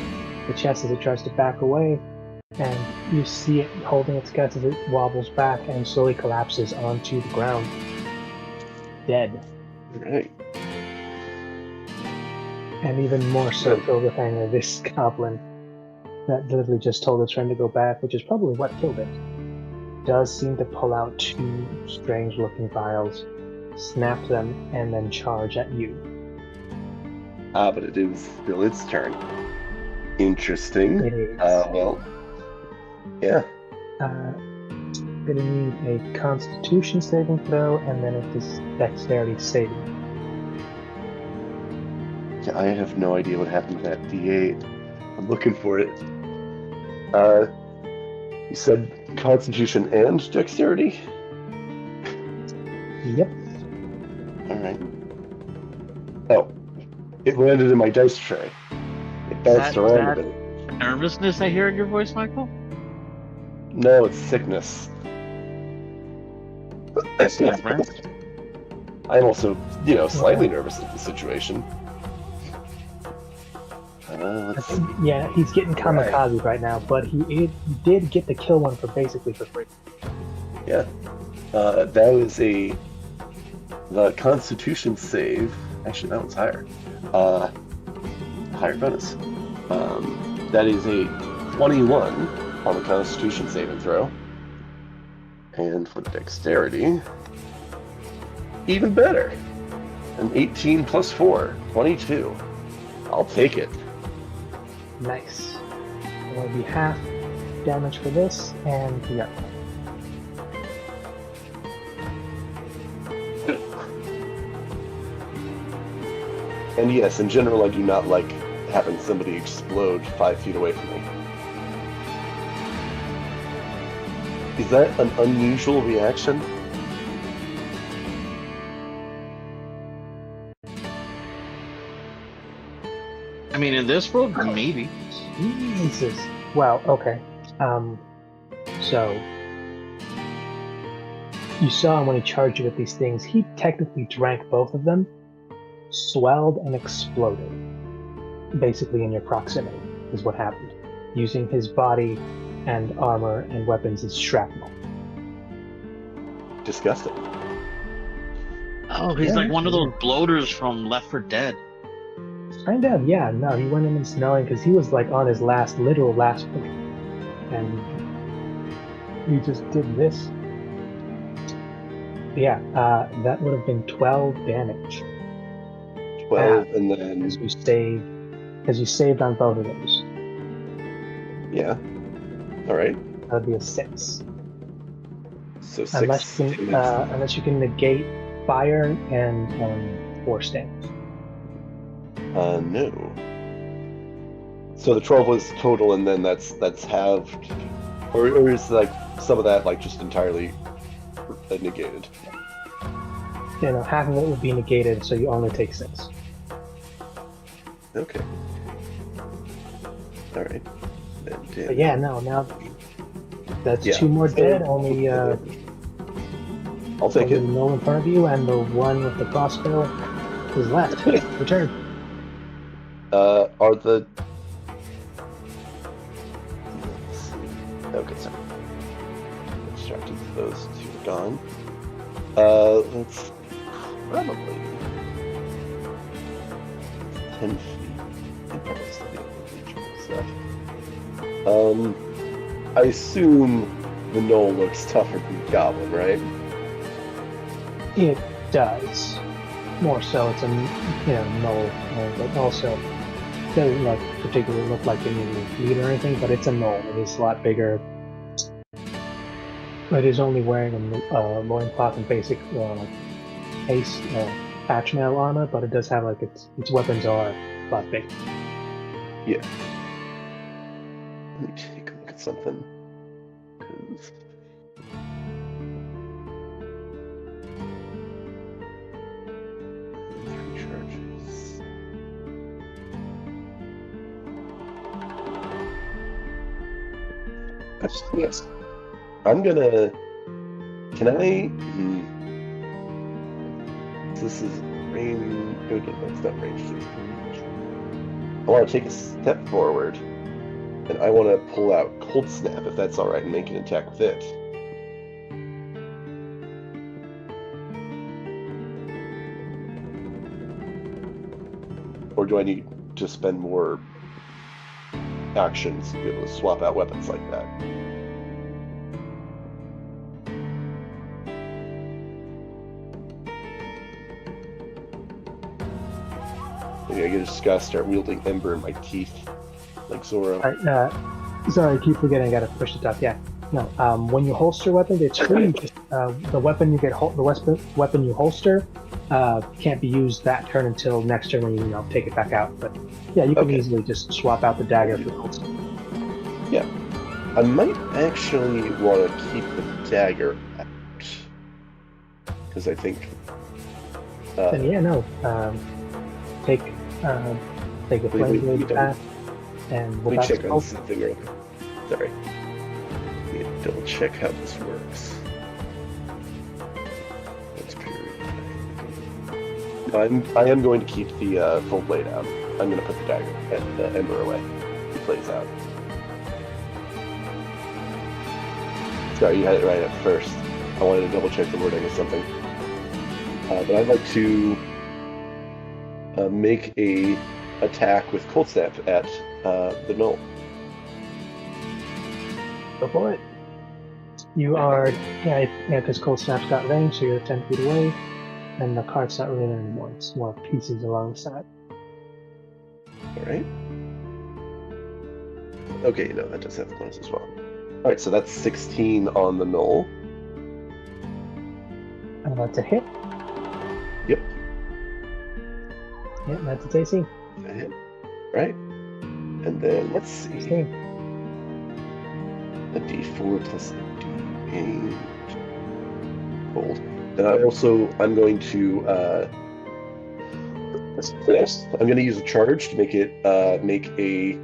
the chest as it tries to back away, and you see it holding its guts as it wobbles back and slowly collapses onto the ground. Dead. Right. And even more so filled with anger, this goblin that literally just told its friend to go back, which is probably what killed it, does seem to pull out two strange-looking vials, snap them, and then charge at you. But it is still its turn. Interesting. It is. Well, yeah. Gonna need a Constitution saving throw and then a Dexterity saving. I have no idea what happened to that D8. I'm looking for it. You said Constitution and Dexterity? Yep. Alright. Oh. It landed in my dice tray. It bounced around a bit. Nervousness I hear in your voice, Michael? No, it's sickness. That's different. I'm also, slightly nervous at the situation. Let's see. Yeah, he's getting kamikaze right now, but he did get the kill one for basically for free. Yeah. That was the Constitution save. Actually, that one's higher. Higher bonus. That is a 21 on the Constitution saving throw. And for the Dexterity, even better. An 18 plus 4, 22. I'll take it. Nice. It will be half damage for this, and yeah. And yes, in general, I do not like having somebody explode 5 feet away from me. Is that an unusual reaction? I mean, in this world, maybe. Jesus. Well, okay. So you saw him when he charged you with these things. He technically drank both of them, swelled, and exploded. Basically in your proximity is what happened. Using his body and armor and weapons as shrapnel. Disgusting. Oh, he's like one of those bloaters from Left 4 Dead. Kind of, yeah. No, he went in and smelling because he was like on his literal last point. And he just did this. Yeah, that would have been 12 damage. 12, and then... Because you saved on both of those. Yeah. Alright. That would be a 6. So 6 unless you can negate fire and force damage. No. So the 12 was total, and then that's halved, or is like some of that like just entirely negated? Half of it would be negated, so you only take 6. Okay. All right. But yeah, no, now that's 2 more dead. Only I'll take it. The mill in front of you, and the one with the crossbow is left. Return. Are the... Let's see. Okay, sorry. Distracted. Those 2 are gone. Let's probably 10 feet. And probably still be able to reach all stuff. I assume the gnoll looks tougher than the goblin, right? It does. More so, it's a gnoll, but also doesn't particularly look like any lead or anything. But it's a gnoll. It is a lot bigger. It is only wearing a loincloth and basic patch mail armor, but it does have its weapons are a lot bigger. Yeah. Let me take a look at something. 'Cause... charges. Yes. I'm gonna... Can I... This is range. No, that's not range. I want to take a step forward, and I want to pull out Cold Snap, if that's all right, and make an attack with it. Or do I need to spend more actions to be able to swap out weapons like that? Maybe I just gotta start wielding Ember in my teeth, like Zoro. Sorry, I keep forgetting. I gotta push the top. Yeah. No. When you holster weapons, it's free. Just, the weapon you get, the weapon you holster, can't be used that turn until next turn when you take it back out. But yeah, you can easily just swap out the dagger for the holster. Yeah, I might actually want to keep the dagger out because I think. Then yeah, no. Take a flame blade path, and let me check on something real quick. Sorry. Let me double check how this works. That's period. I am going to keep the full blade out. I'm going to put the dagger and the ember away. He plays out. Sorry, you had it right at first. I wanted to double check the wording of something. But I'd like to make a attack with Cold Snap at the Null. Go for it. You are, because Cold Snap's got range, so you're 10 feet away, and the cart's not really there anymore. It's more pieces along the side. Alright. Okay, no, that does have bonus as well. Alright, so that's 16 on the Null. And that's a hit. Yep. Yeah, that's its AC. A hit. Right. And then let's see. 16. A D4 plus a D8. Cold. Then I'm going to I'm going to use a charge to make it make a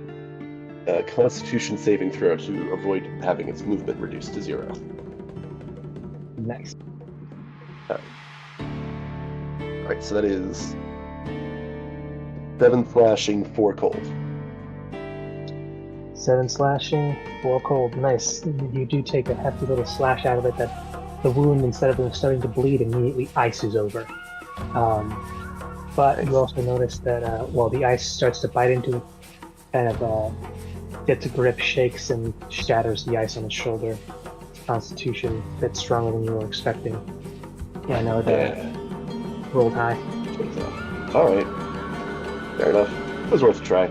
Constitution saving throw to avoid having its movement reduced to 0. Nice. Alright, so that is 7 slashing, 4 cold. 7 slashing, 4 cold. Nice. You do take a hefty little slash out of it that the wound, instead of starting to bleed, immediately ices over. But you also notice that, the ice starts to bite into it, kind of gets a grip, shakes, and shatters the ice on its shoulder. Constitution a bit stronger than you were expecting. Yeah, I know that rolled high. Alright. Fair enough. It was worth a try.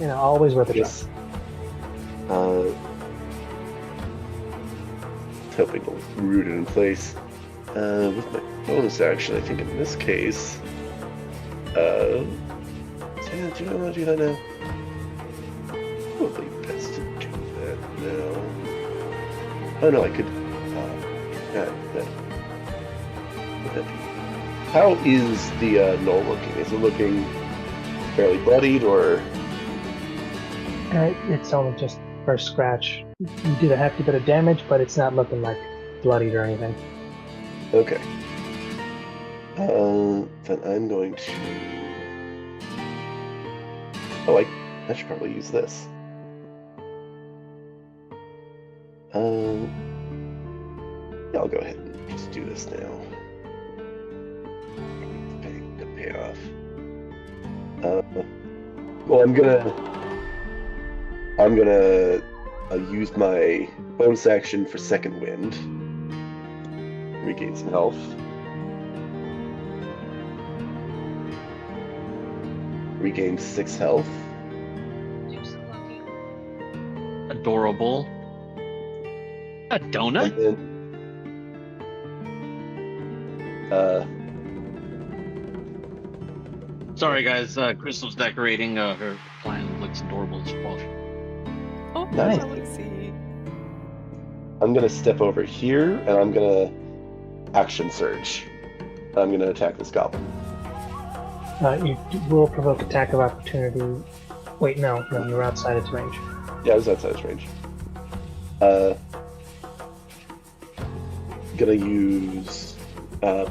Always worth a try. Hoping to root it in place. With my bonus action, I think in this case. Do I want to do that now? Probably best to do that now. Oh no, I could. How is the Null looking? Is it looking fairly bloodied, or? It's only just first scratch. You did a hefty bit of damage, but it's not looking like bloodied or anything. Okay. Then I'm going to. Oh, I should probably use this. Yeah, I'll go ahead and just do this now. To pay off. Well, I'm gonna use my bonus action for Second Wind. Regain some health. Regain 6 health. Adorable. A donut? And then, Sorry, guys. Crystal's decorating her plant. Looks adorable as well. Oh, Nice. let's see. I'm gonna step over here, and I'm gonna action surge. I'm gonna attack this goblin. You will provoke attack of opportunity. Wait, no, you're outside its range. Yeah, I was outside its range. Gonna use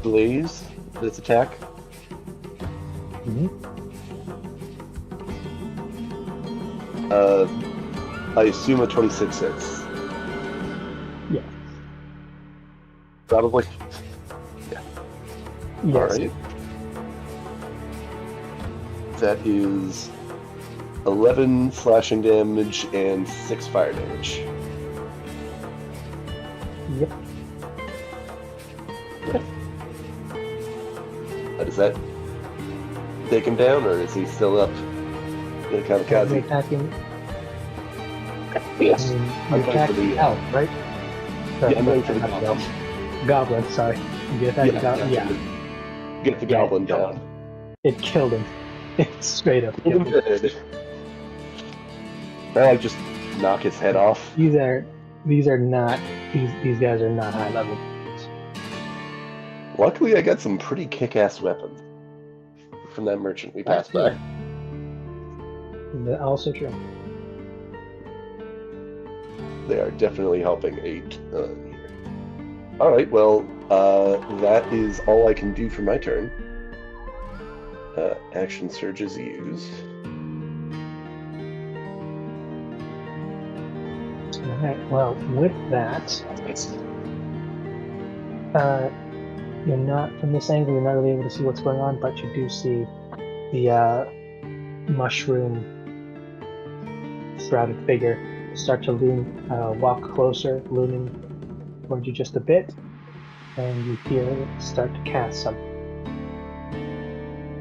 Blaze, this attack. Mhm. I assume a 26 hits. Yeah. Probably. Yes. Alright. That is 11 slashing damage and 6 fire damage. Yep. Does that take him down, or is he still up? In You're kamikaze? attacking. Yes. I mean, I'm you're going for attacking the elf, right? Yeah, I'm going for the Not goblin. Goblin, sorry. You're attacking goblin. Yeah. Yeah. Get the goblin down. It killed him. It straight up Kill killed him him. dead. I just knock his head off. These are not these guys are not high level. Luckily, I got some pretty kick-ass weapons from that merchant we passed by. Also true. They are definitely helping a ton here. Alright, well, that is all I can do for my turn. Action surge is used. Alright, well, with that, you're not, from this angle, you're not really able to see what's going on, but you do see the mushroom shrouded figure start to walk closer, looming towards you just a bit, and you hear it start to cast something.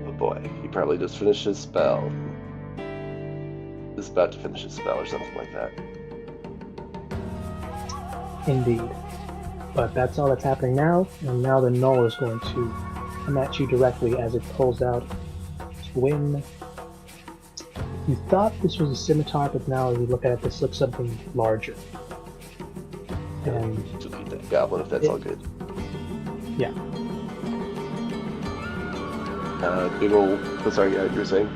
Oh boy, he probably just finished his spell. Is about to finish his spell or something like that. Indeed. But that's all that's happening now, and now the Null is going to come at you directly as it pulls out Twin. You thought this was a scimitar, but now as you look at it, this looks something larger. And To beat that goblin if that's all good. yeah. Big ol'. Oh, sorry, you were saying?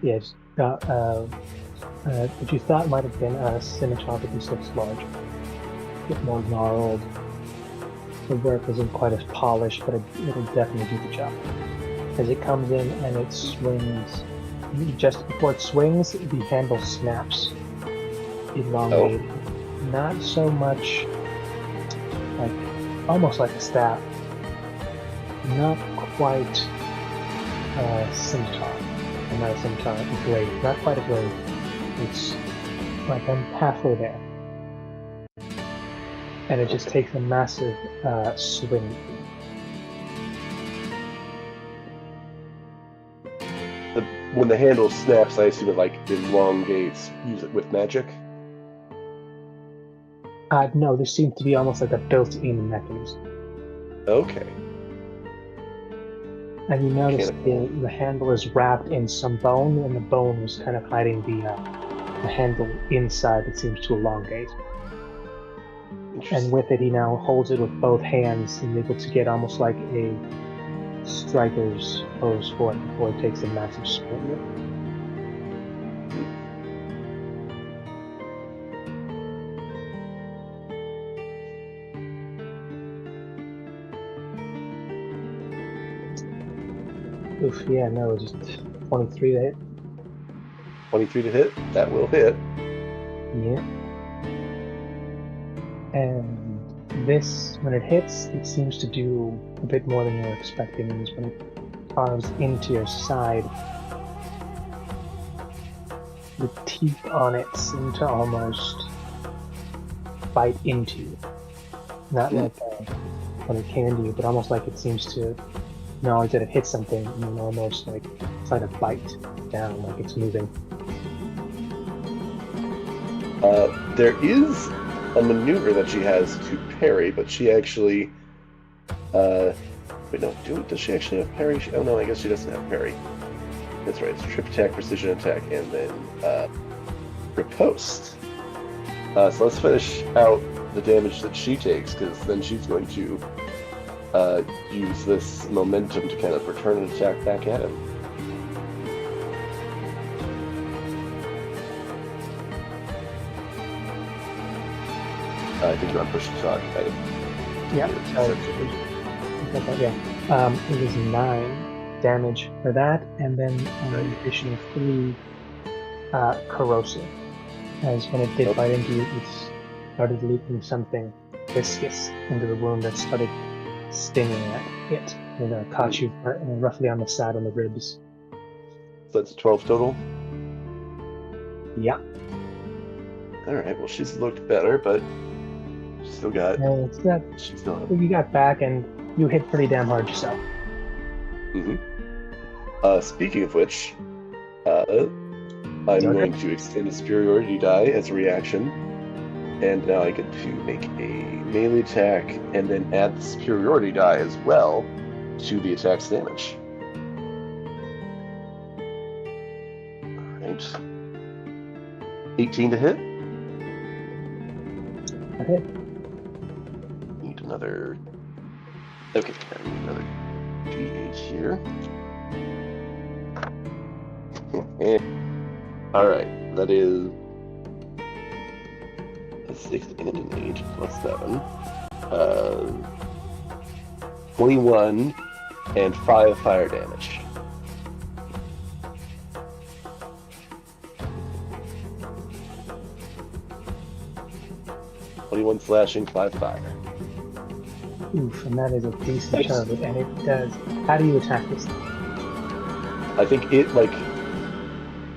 Yes, what you thought might have been a scimitar, but this looks larger. A bit more gnarled. The work isn't quite as polished, but it'll definitely do the job. As it comes in and it swings, just before it swings, the handle snaps. Elongated. Not so much like, almost like a staff. Not quite a scimitar. Not a scimitar, a blade. Not quite a blade. It's like I'm halfway there. And it just takes a massive swing. When the handle snaps, I assume it like elongates. Use it with magic. No, this seems to be almost like a built-in mechanism. Okay. And you notice the handle is wrapped in some bone, and the bone was kind of hiding the handle inside that seems to elongate. And with it, he now holds it with both hands and is able to get almost like a striker's pose for it before it takes a massive swing. Oof, yeah, no, just 23 to hit. 23 to hit. That will hit. Yeah. And this, when it hits, it seems to do a bit more than you're expecting. And when it carves into your side, the teeth on it seem to almost bite into you. Not like when it came into you, but almost like it seems to acknowledge that it hit something and then almost like try to bite down like it's moving. There is a maneuver that she has to parry, but she actually... wait, no, does she actually have parry? Oh no, I guess she doesn't have parry. That's right, it's trip attack, precision attack, and then riposte. So let's finish out the damage that she takes, because then she's going to use this momentum to kind of return an attack back at him. I think you're on push to talk. Yeah. got that, yeah. It was 9 damage for that, and then an additional 3 corrosive. As when it did bite into you, it started leaking something viscous into the wound that started stinging at it. It caught you roughly on the side on the ribs. So that's 12 total? Yeah. Alright, well, she's looked better, but still got... she's still... You got back, and you hit pretty damn hard yourself. Speaking of which, I'm going to extend a superiority die as a reaction, and now I get to make a melee attack and then add the superiority die as well to the attack's damage. Alright. 18 to hit. Okay. Need another... Okay, I need another D8 here. Alright, that is a 6 and an 8 plus 7. 21 and 5 fire damage. One slashing, 5 fire. Oof, and that is a decent target, and it does. How do you attack this thing? I think it, like,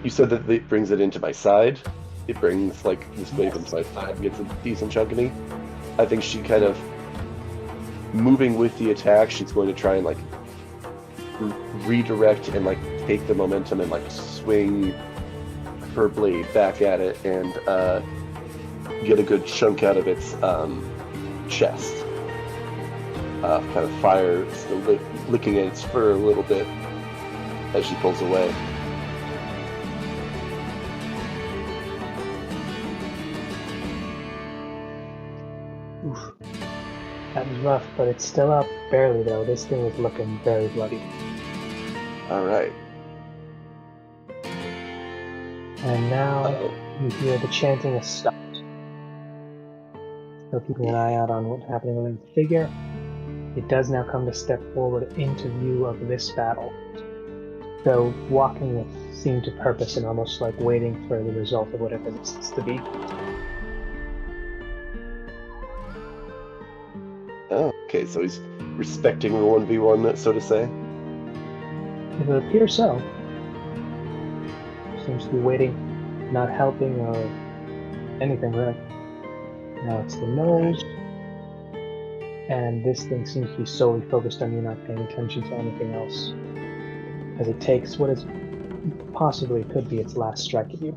you said that it brings it into my side. It brings, like, this wave into my side and gets a decent chunk of me. I think she kind of, moving with the attack, she's going to try and, like, redirect and, like, take the momentum and, like, swing her blade back at it and, get a good chunk out of its chest. Kind of fire still licking at its fur a little bit as she pulls away. Oof. That was rough, but it's still up. Barely, though. This thing is looking very bloody. Alright. And now you hear the chanting has stopped. Still keeping an eye out on what's happening with the figure. It does now come to step forward into view of this battle. So walking with seemed to purpose and almost like waiting for the result of whatever this is to be. Oh, okay, so he's respecting the 1v1, so to say? It would appear so. Seems to be waiting, not helping or anything really. Now it's the nose, and this thing seems to be solely focused on you not paying attention to anything else, as it takes what is possibly could be its last strike at you.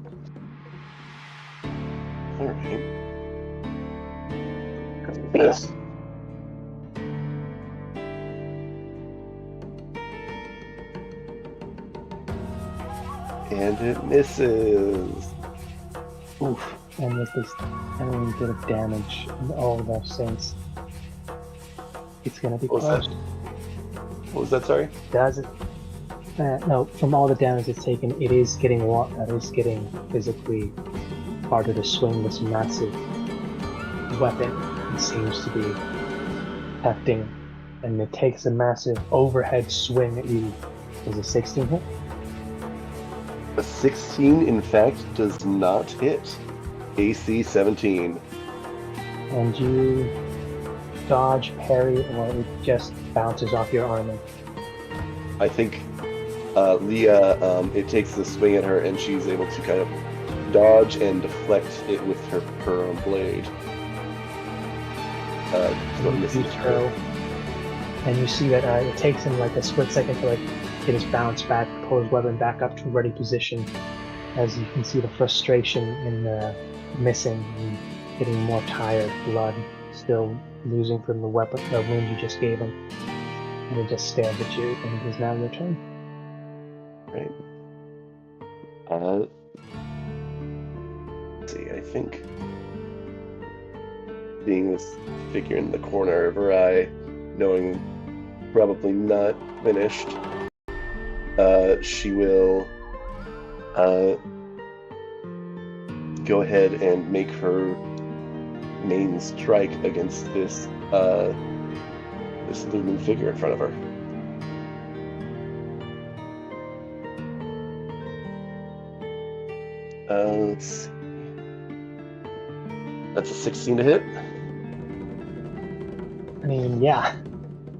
Alright. Yes. And it misses. Oof. And with this tiny bit of damage and all of our sense, it's gonna be close. What was that, sorry? Does it? No, from all the damage it's taken, it is getting physically harder to swing this massive weapon. It seems to be hefting, and it takes a massive overhead swing at you. Is a 16 hit? A 16, in fact, does not hit. AC 17. And you dodge, parry, or it just bounces off your armor? I think Leah, it takes the swing at her, and she's able to kind of dodge and deflect it with her own blade. So it misses her. And you see that it takes him like a split second to like get his bounce back, pull his weapon back up to ready position, as you can see the frustration in the missing and getting more tired, blood still losing from the wound you just gave him. And he just stared at you, and it is now your turn. Right. Let's see, I think seeing this figure in the corner of her eye, knowing probably not finished, she will go ahead and make her main strike against this this looming figure in front of her. Let's see. That's a 16 to hit. I mean, yeah.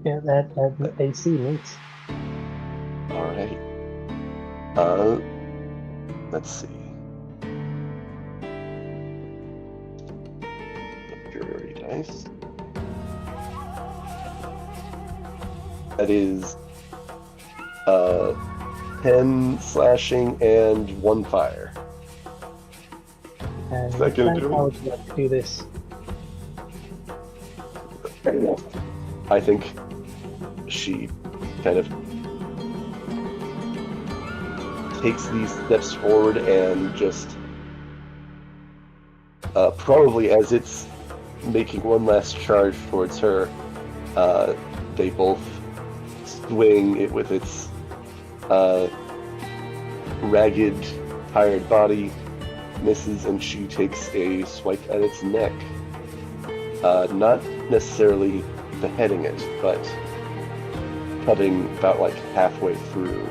Yeah, that AC meets. All right. Let's see. Fury dice. That is 10 slashing and 1 fire. And Is that gonna do it? how would you like to do this? I think she kind of takes these steps forward and just probably as it's making one last charge towards her, they both swing it with its ragged, tired body, misses, and she takes a swipe at its neck. Not necessarily beheading it, but cutting about like halfway through,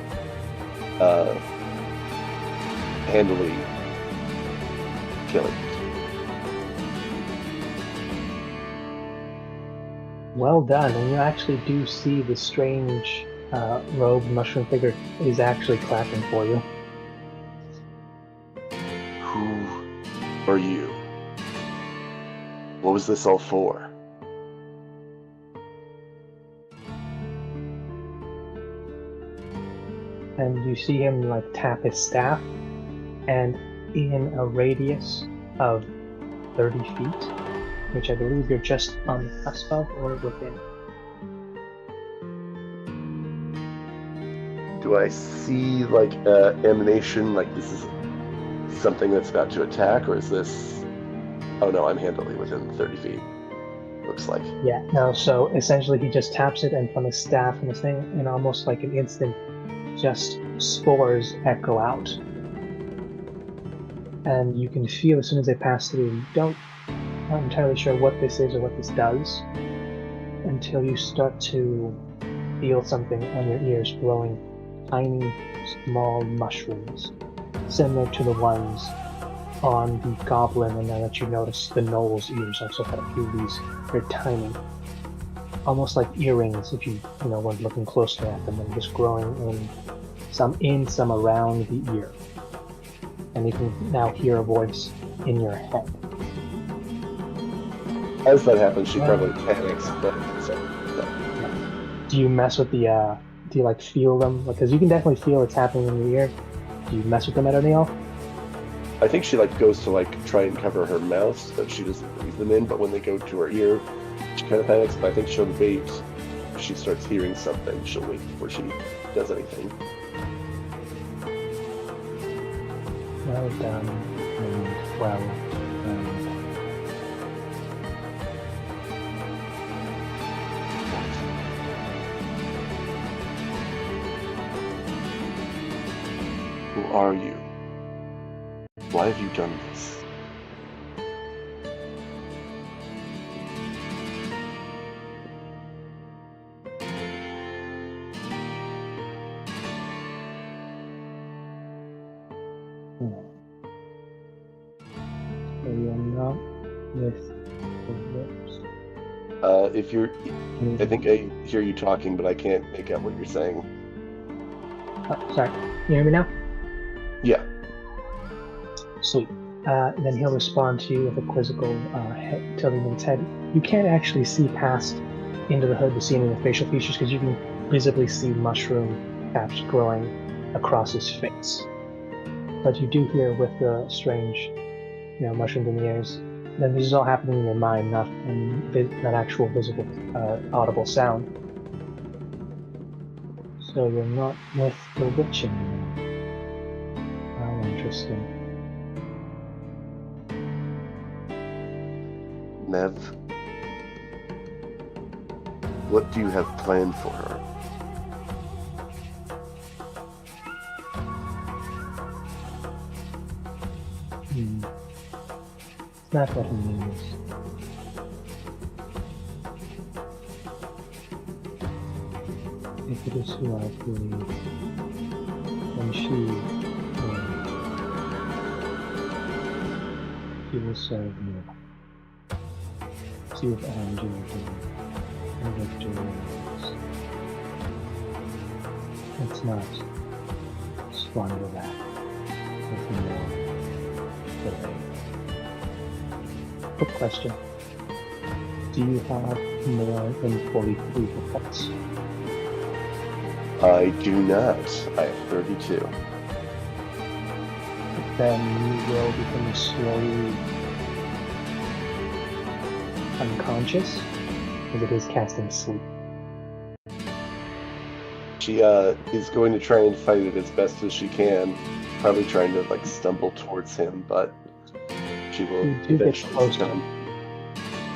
handily killing it. Well done, and you actually do see the strange robed mushroom figure is actually clapping for you. Who are you? What was this all for? And you see him like tap his staff, and in a radius of 30 feet, which I believe you're just on the cusp of or within. Do I see like emanation, like this is something that's about to attack, or is this... Oh no, I'm handily within 30 feet. Looks like. Yeah, no, so essentially he just taps it, and from his staff and this thing, in almost like an instant, just spores echo out. And you can feel as soon as they pass through, not entirely sure what this is or what this does, until you start to feel something on your ears growing tiny, small mushrooms, similar to the ones on the goblin, and now that you notice the Knoll's ears also had a few of these. They're tiny, almost like earrings if you were looking closely at them, and just growing in some around the ear. And you can now hear a voice in your head. As that happens, she probably panics, but Do you mess with the, do you like feel them? Because you can definitely feel what's happening in your ear. Do you mess with them at all? I think she like goes to like try and cover her mouth so that she doesn't breathe them in, but when they go to her ear, she kind of panics, but I think she'll wait. If she starts hearing something, she'll wait before she does anything. Well done, and well done. Who are you? Why have you done this? So you're not with the lips. If you're... I think I hear you talking, but I can't make out what you're saying. Oh, sorry. You hear me now? Yeah. Sweet. Then he'll respond to you with a quizzical head, tilting of its head. You can't actually see past into the hood to see any of the facial features because you can visibly see mushroom caps growing across his face. But you do hear with the strange, mushrooms in the ears. Then this is all happening in your mind, not actual visible, audible sound. So you're not with the witch anymore. How interesting. Nev, what do you have planned for her? It's not what he means. If it is who I believe, then she will serve me. See if Andrew and Victor is. Let's not squander that with more delay. Quick question. Do you have more than 43 points? I do not. I have 32. Then you will become slowly unconscious, as it is casting sleep. She is going to try and fight it as best as she can, probably trying to like stumble towards him, but she will You do get eventually closer. succumb.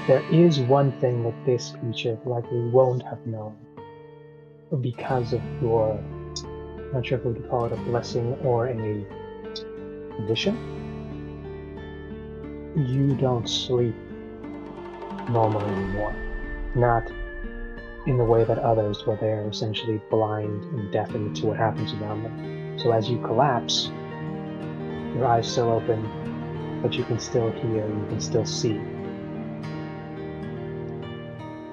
There is one thing that this creature likely won't have known, because of your, I'm not sure if we could call it a blessing or a condition. You don't sleep normally anymore. Not in the way that others, where they're essentially blind and deafened to what happens around them. So as you collapse, your eyes still open, but you can still hear, you can still see.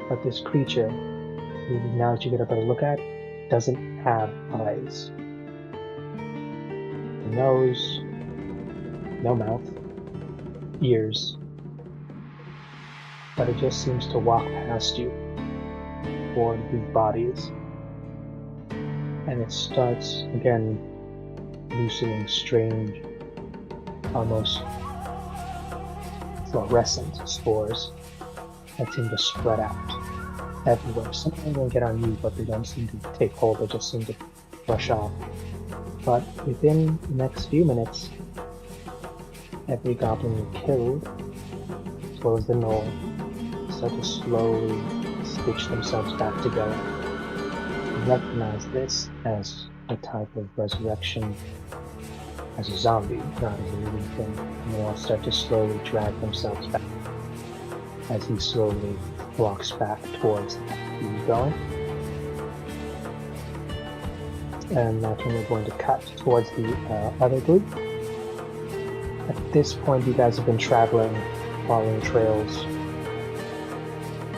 But this creature, now that you get a better look at, doesn't have eyes. No nose, no mouth, ears, but it just seems to walk past you toward these bodies. And it starts, again, loosening strange, almost fluorescent spores that seem to spread out everywhere. Some of them will get on you, but they don't seem to take hold, they just seem to brush off. But within the next few minutes, every goblin you killed, as well as the gnoll, start to slowly stitch themselves back together. You recognize this as a type of resurrection, as a zombie, not as a living thing. And they all start to slowly drag themselves back as he slowly walks back towards you going. And that's when we're going to cut towards the other group. At this point, you guys have been traveling, following trails.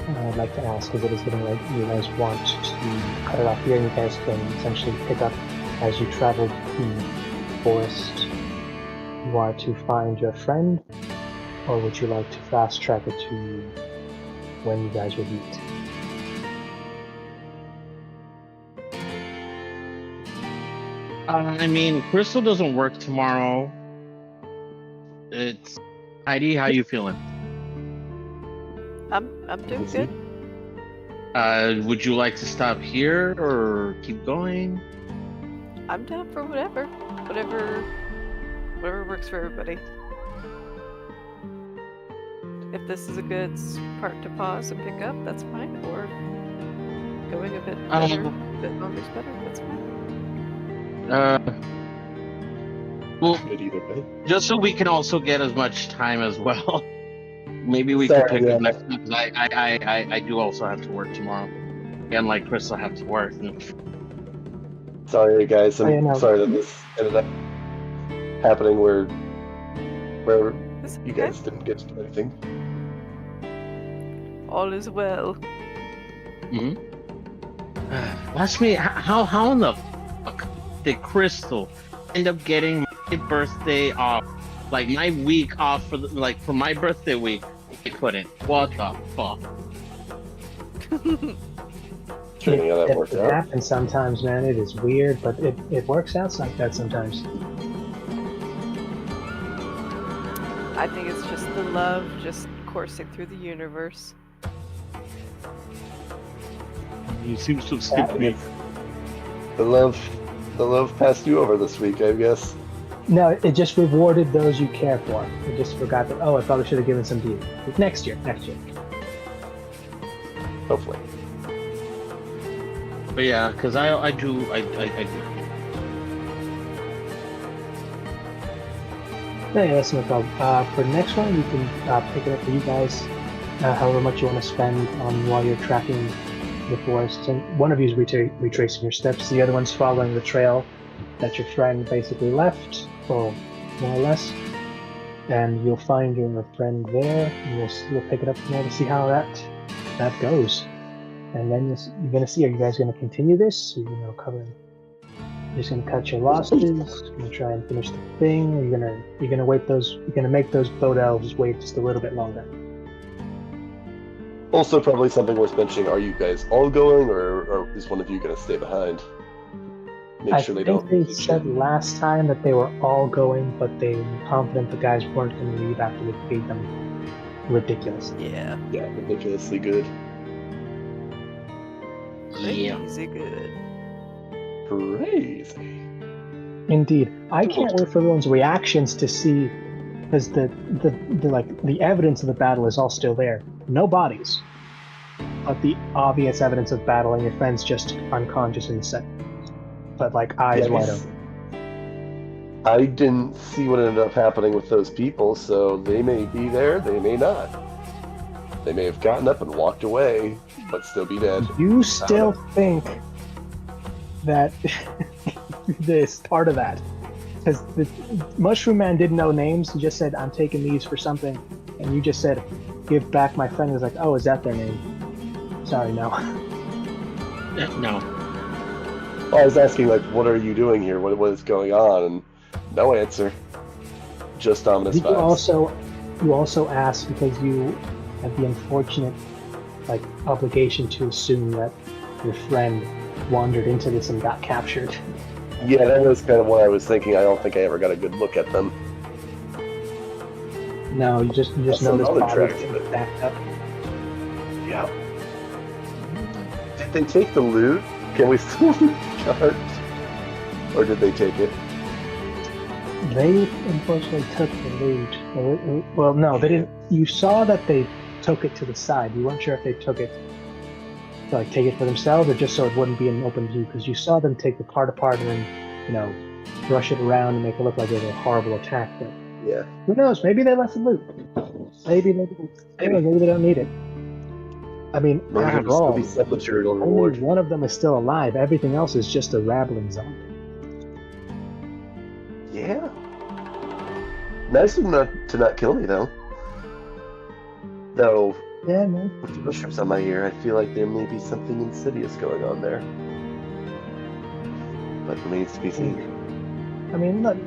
I'd like to ask, as it is getting late, you guys want to cut it off here, and you guys can essentially pick up as you travel the forest. You want to find your friend, or would you like to fast track it to when you guys would meet? I mean, Crystal doesn't work tomorrow. It's Heidi. How you feeling? I'm doing good. Would you like to stop here or keep going? I'm down for whatever works for everybody. If this is a good part to pause and pick up, that's fine. Or going a bit better, a bit longer is better. That's fine. Well, Good either way. just so we can also get as much time as well. Maybe we Sorry, can pick yeah. up next time, 'cause I do also have to work tomorrow. And like Crystal have to work. Sorry, guys. I'm Oh, yeah, no. sorry that this ended up happening where It's you okay. guys didn't get to do anything. All is well. Mm-hmm. Ask me how in the fuck did Crystal end up getting my birthday off? Like my week off for my birthday week. I couldn't. What the fuck? Strange how that worked It out. happens sometimes, man. It is weird, but it works out like that sometimes. I think it's just the love just coursing through the universe. He seems to have skipped me. The love passed you over this week, I guess. No, it just rewarded those you care for. It just forgot that, oh, I probably should have given some to you. Next year. Hopefully. But yeah, because I do. No, yeah, that's no problem. For the next one, we can pick it up for you guys, however much you want to spend on while you're tracking the forest, and one of you is retracing your steps. The other one's following the trail that your friend basically left, or more or less. And you'll find your friend there, and you'll pick it up from there to see how that goes. And then you're gonna see, are you guys gonna continue this? Are you gonna cover? You're just gonna cut your losses. You're gonna try and finish the thing. Or you're gonna wait those. You're gonna make those boat elves wait just a little bit longer. Also, probably something worth mentioning. Are you guys all going, or is one of you gonna stay behind? Make sure they don't. I think they said last time that they were all going, but they were confident the guys weren't going to leave after we paid them ridiculous. Yeah. Yeah, ridiculously good. Yeah. Crazy good. Crazy. Indeed, I can't wait for everyone's reactions to see, because the evidence of the battle is all still there. No bodies, but the obvious evidence of battle, and your friend's just unconscious in the set. But like eyes wide open. I didn't see what ended up happening with those people, so they may be there, they may not. They may have gotten up and walked away, but still be dead. You still think that this part of that, because the Mushroom Man didn't know names. He just said, "I'm taking these for something," and you just said, "Give back my friend." He was like, "Oh, is that their name?" Sorry, no. No. Well, I was asking, like, what are you doing here? What is going on? And no answer. Just ominous vibes. You also asked because you had the unfortunate, obligation to assume that your friend wandered into this and got captured. Yeah, that was kind of what I was thinking. I don't think I ever got a good look at them. No, you just noticed bodies being backed up. Yeah. Did they take the loot? Can we still cart? Or did they take it? They unfortunately took the loot. Well, no, they didn't. You saw that they took it to the side. You weren't sure if they took it to take it for themselves or just so it wouldn't be in open view, because you saw them take the part apart and then, brush it around and make it look like it was a horrible attack. But Yeah. who knows? Maybe they left the loot. Maybe they don't need it. I mean, after all, only one of them is still alive. Everything else is just a rabbling zombie. Yeah. Nice of them to not kill me, though. Though, Yeah, man. with the mushrooms on my ear, I feel like there may be something insidious going on there. But remains to be seen. I mean, look,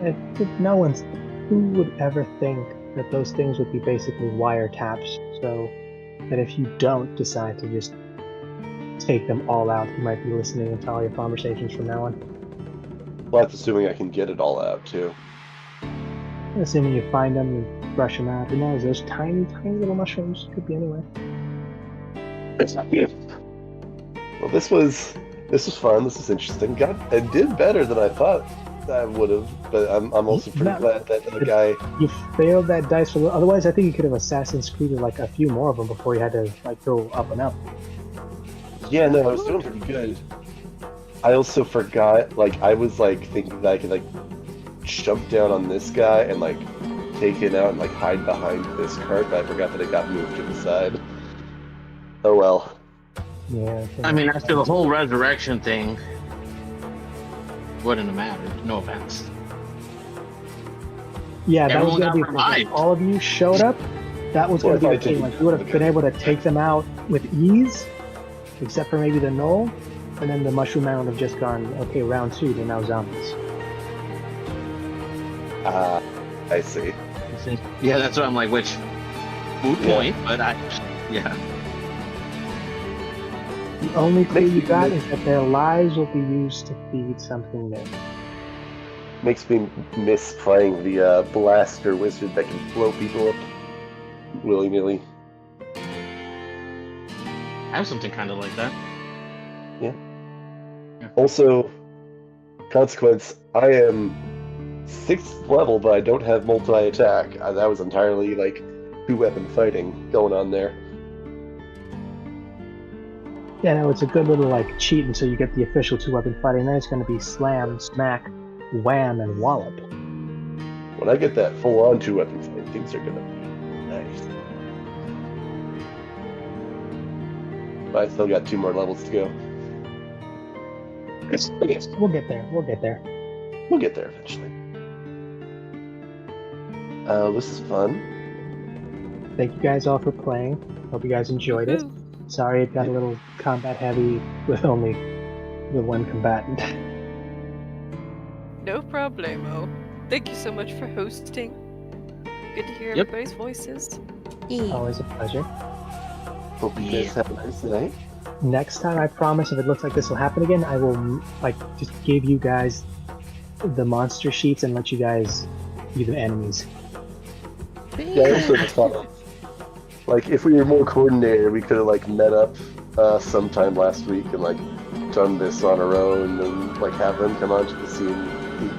who would ever think that those things would be basically wiretaps, so that if you don't decide to just take them all out, you might be listening to all your conversations from now on. Well, that's assuming I can get it all out, too. Assuming you find them, you brush them out. Who knows? Those tiny, tiny little mushrooms could be anywhere. Well, this was fun. This was interesting. It did better than I thought I would have, but I'm also pretty glad that the guy... You failed that dice for... Otherwise, I think you could have Assassin's Creed a few more of them before you had to go up and up. Yeah, no, I was doing pretty good. I also forgot, I was thinking that I could jump down on this guy and take it out and hide behind this cart, but I forgot that it got moved to the side. Oh well. Yeah. I mean, after the whole resurrection thing, wouldn't have mattered. No offense. Yeah, that was Everyone going to be got revived. if all of you showed up. That was going to be the key. You would have been able to take them out with ease, except for maybe the Knoll, and then the Mushroom Man would have just gone, okay, round 2, they're now zombies. I see. Yeah, that's what I'm like, which moot point, but yeah. The only clue you got is that their lives will be used to feed something new. Makes me miss playing the blaster wizard that can blow people up willy-nilly. I have something kind of like that. Yeah. Also, consequence, I am 6th level, but I don't have multi-attack. That was entirely, 2-weapon fighting going on there. Yeah, no, it's a good little, cheat until you get the official 2-weapon fighting. Then it's going to be slam, smack, wham, and wallop. When I get that full-on 2-weapon fight, things are going to be nice. But I still got 2 more levels to go. We'll get there. We'll get there. We'll get there eventually. This is fun. Thank you guys all for playing. Hope you guys enjoyed it. Woohoo. Sorry it got a little combat heavy with only the one combatant. No problemo. Thank you so much for hosting. Good to hear Yep. everybody's voices. Always a pleasure. Hope you guys have a nice night. Next time, I promise, if it looks like this will happen again, I will just give you guys the monster sheets and let you guys be the enemies. Yeah, that's sort of fun. Like, if we were more coordinated, we could have met up sometime last week and done this on our own and have them come onto the scene and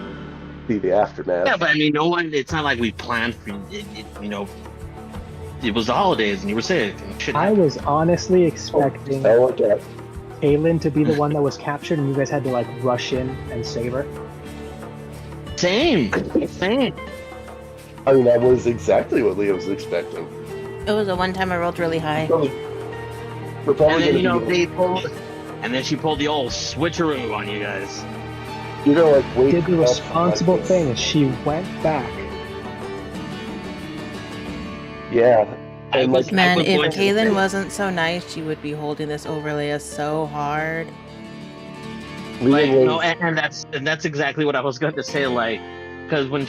see the aftermath. Yeah, but I mean, no one. It's not like we planned for it. It was the holidays and you were sick and shit. I was honestly expecting I like that. Aelin to be the one that was captured, and you guys had to rush in and save her. Same. I mean, that was exactly what Leo was expecting. It was the one time I rolled really high. We're And probably then gonna be, they pulled, and then she pulled the old switcheroo on you guys. you're gonna wake Did the up responsible like this. thing is she went back. Yeah. I And was- Man, was if going to Kaylin say- wasn't so nice, she would be holding this overlay so hard. Leo was, And that's exactly what I was going to say. Because when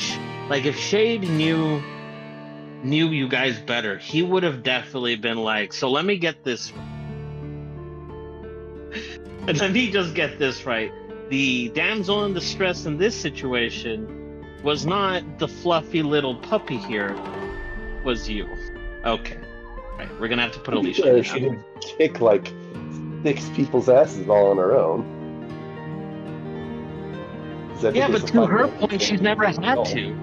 if Shade knew you guys better, he would have definitely been like, so let me get this. And let me just get this right. The damsel in distress in this situation was not the fluffy little puppy here, was you. Okay. Right, we're gonna have to put Alicia she down. did kick 6 people's asses all on her own. Yeah, but to her point, she's never had to.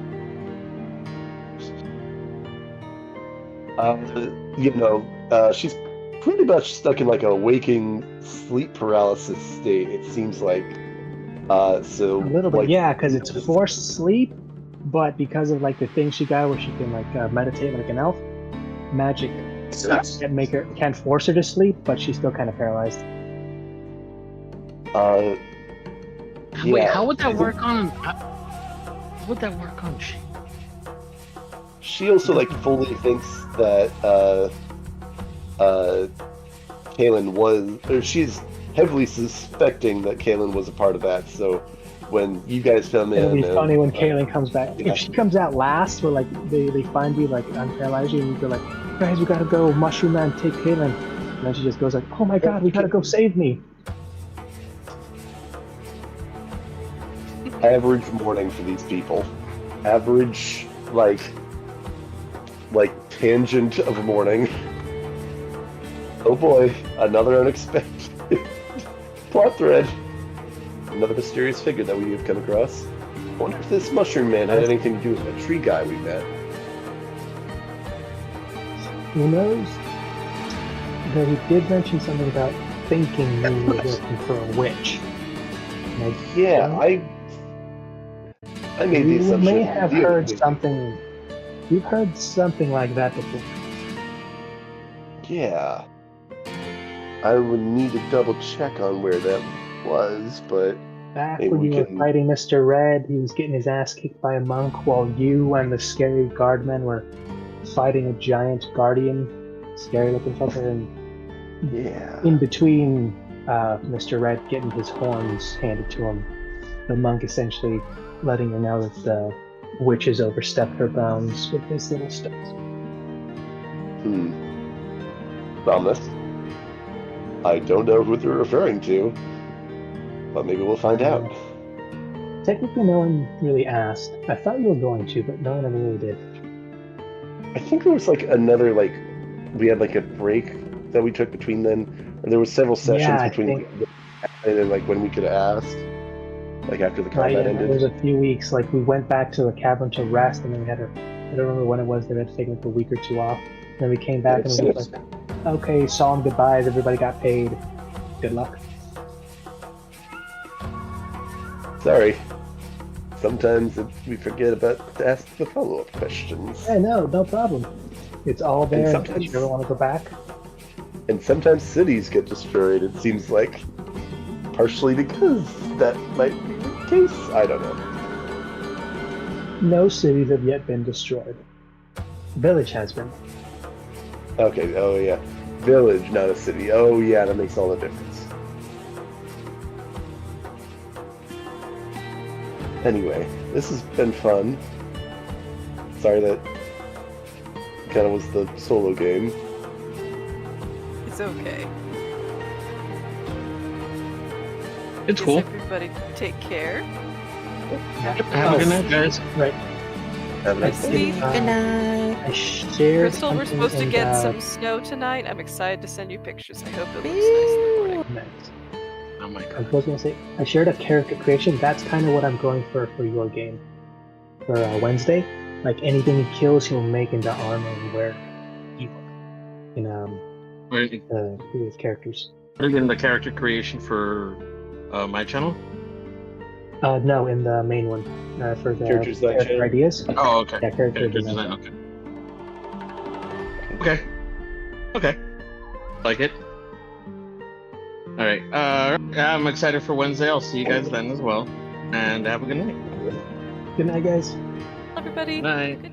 She's pretty much stuck in a waking sleep paralysis state, it seems like. So A little bit, yeah, because it's forced sleep, but because of the thing she got where she can meditate like an elf, magic can't force her to sleep, but she's still kind of paralyzed. Wait, Yeah. how would that work on? How would that work on? She also fully thinks that Kaylin was, or she's heavily suspecting that Kaylin was a part of that. So when you guys come in, It'll be and, funny when Kaylin comes back. If she comes out last, where they find you unparalyze you, and you go guys, we gotta go, Mushroom Man, take Kaylin, and then she just goes oh my god, we gotta go save me. average morning for these people. Average, tangent of a morning. Oh boy, another unexpected plot thread. Another mysterious figure that we have come across. I wonder if this Mushroom Man had anything to do with the tree guy we met. Who knows? Though he did mention something about thinking you were looking for a witch. Yeah, I made the You assumption. may have you- heard something. You've heard something like that before. Yeah. I would need to double check on where that was, but Back Maybe when we you were can- fighting Mr. Red, he was getting his ass kicked by a monk while you and the scary guardmen were fighting a giant guardian, scary looking fucker, and yeah. in between Mr. Red getting his horns handed to him, the monk essentially letting her know that the witch has overstepped her bounds with his little steps. Thomas. I don't know who they're referring to, but maybe we'll find out. Technically, no one really asked. I thought you were going to, but no one ever really did. I think there was another we had a break that we took between then, and there was several sessions Yeah, I between and then when we could have asked, after the Right, combat yeah, there ended. was a few weeks, we went back to the cavern to rest, and then we had I don't remember when it was, they had to take a week or two off. And then we came back and we were okay, solemn goodbyes, everybody got paid. Good luck. Sorry. Sometimes we forget about to ask the follow-up questions. Yeah, no problem. It's all there in sometimes- case you ever want to go back. And sometimes cities get destroyed, it seems like. Partially because that might be the case? I don't know. No cities have yet been destroyed. Village has been. Okay, oh yeah. Village, not a city. Oh yeah, that makes all the difference. Anyway, this has been fun. Sorry that kind of was the solo game. It's okay. It's cool. Everybody take care. Have a good night, guys. Right. Have a nice day. See, Good night. I shared. Crystal, we're something supposed to in get the- some snow tonight. I'm excited to send you pictures. I hope it looks nice in the morning. Nice. Oh my I god. was gonna say I shared a character creation. That's kind of what I'm going for your game for Wednesday. Like anything he kills, he'll make into armor and wear in Wait, his characters. put it in the character creation for my channel? No, in the main one for the Character design character channel? ideas. Oh, okay. Yeah, character Character design. design, okay. Okay. Like it. Alright. I'm excited for Wednesday. I'll see you guys then as well. And have a good night. Good night, guys. Everybody, Night. good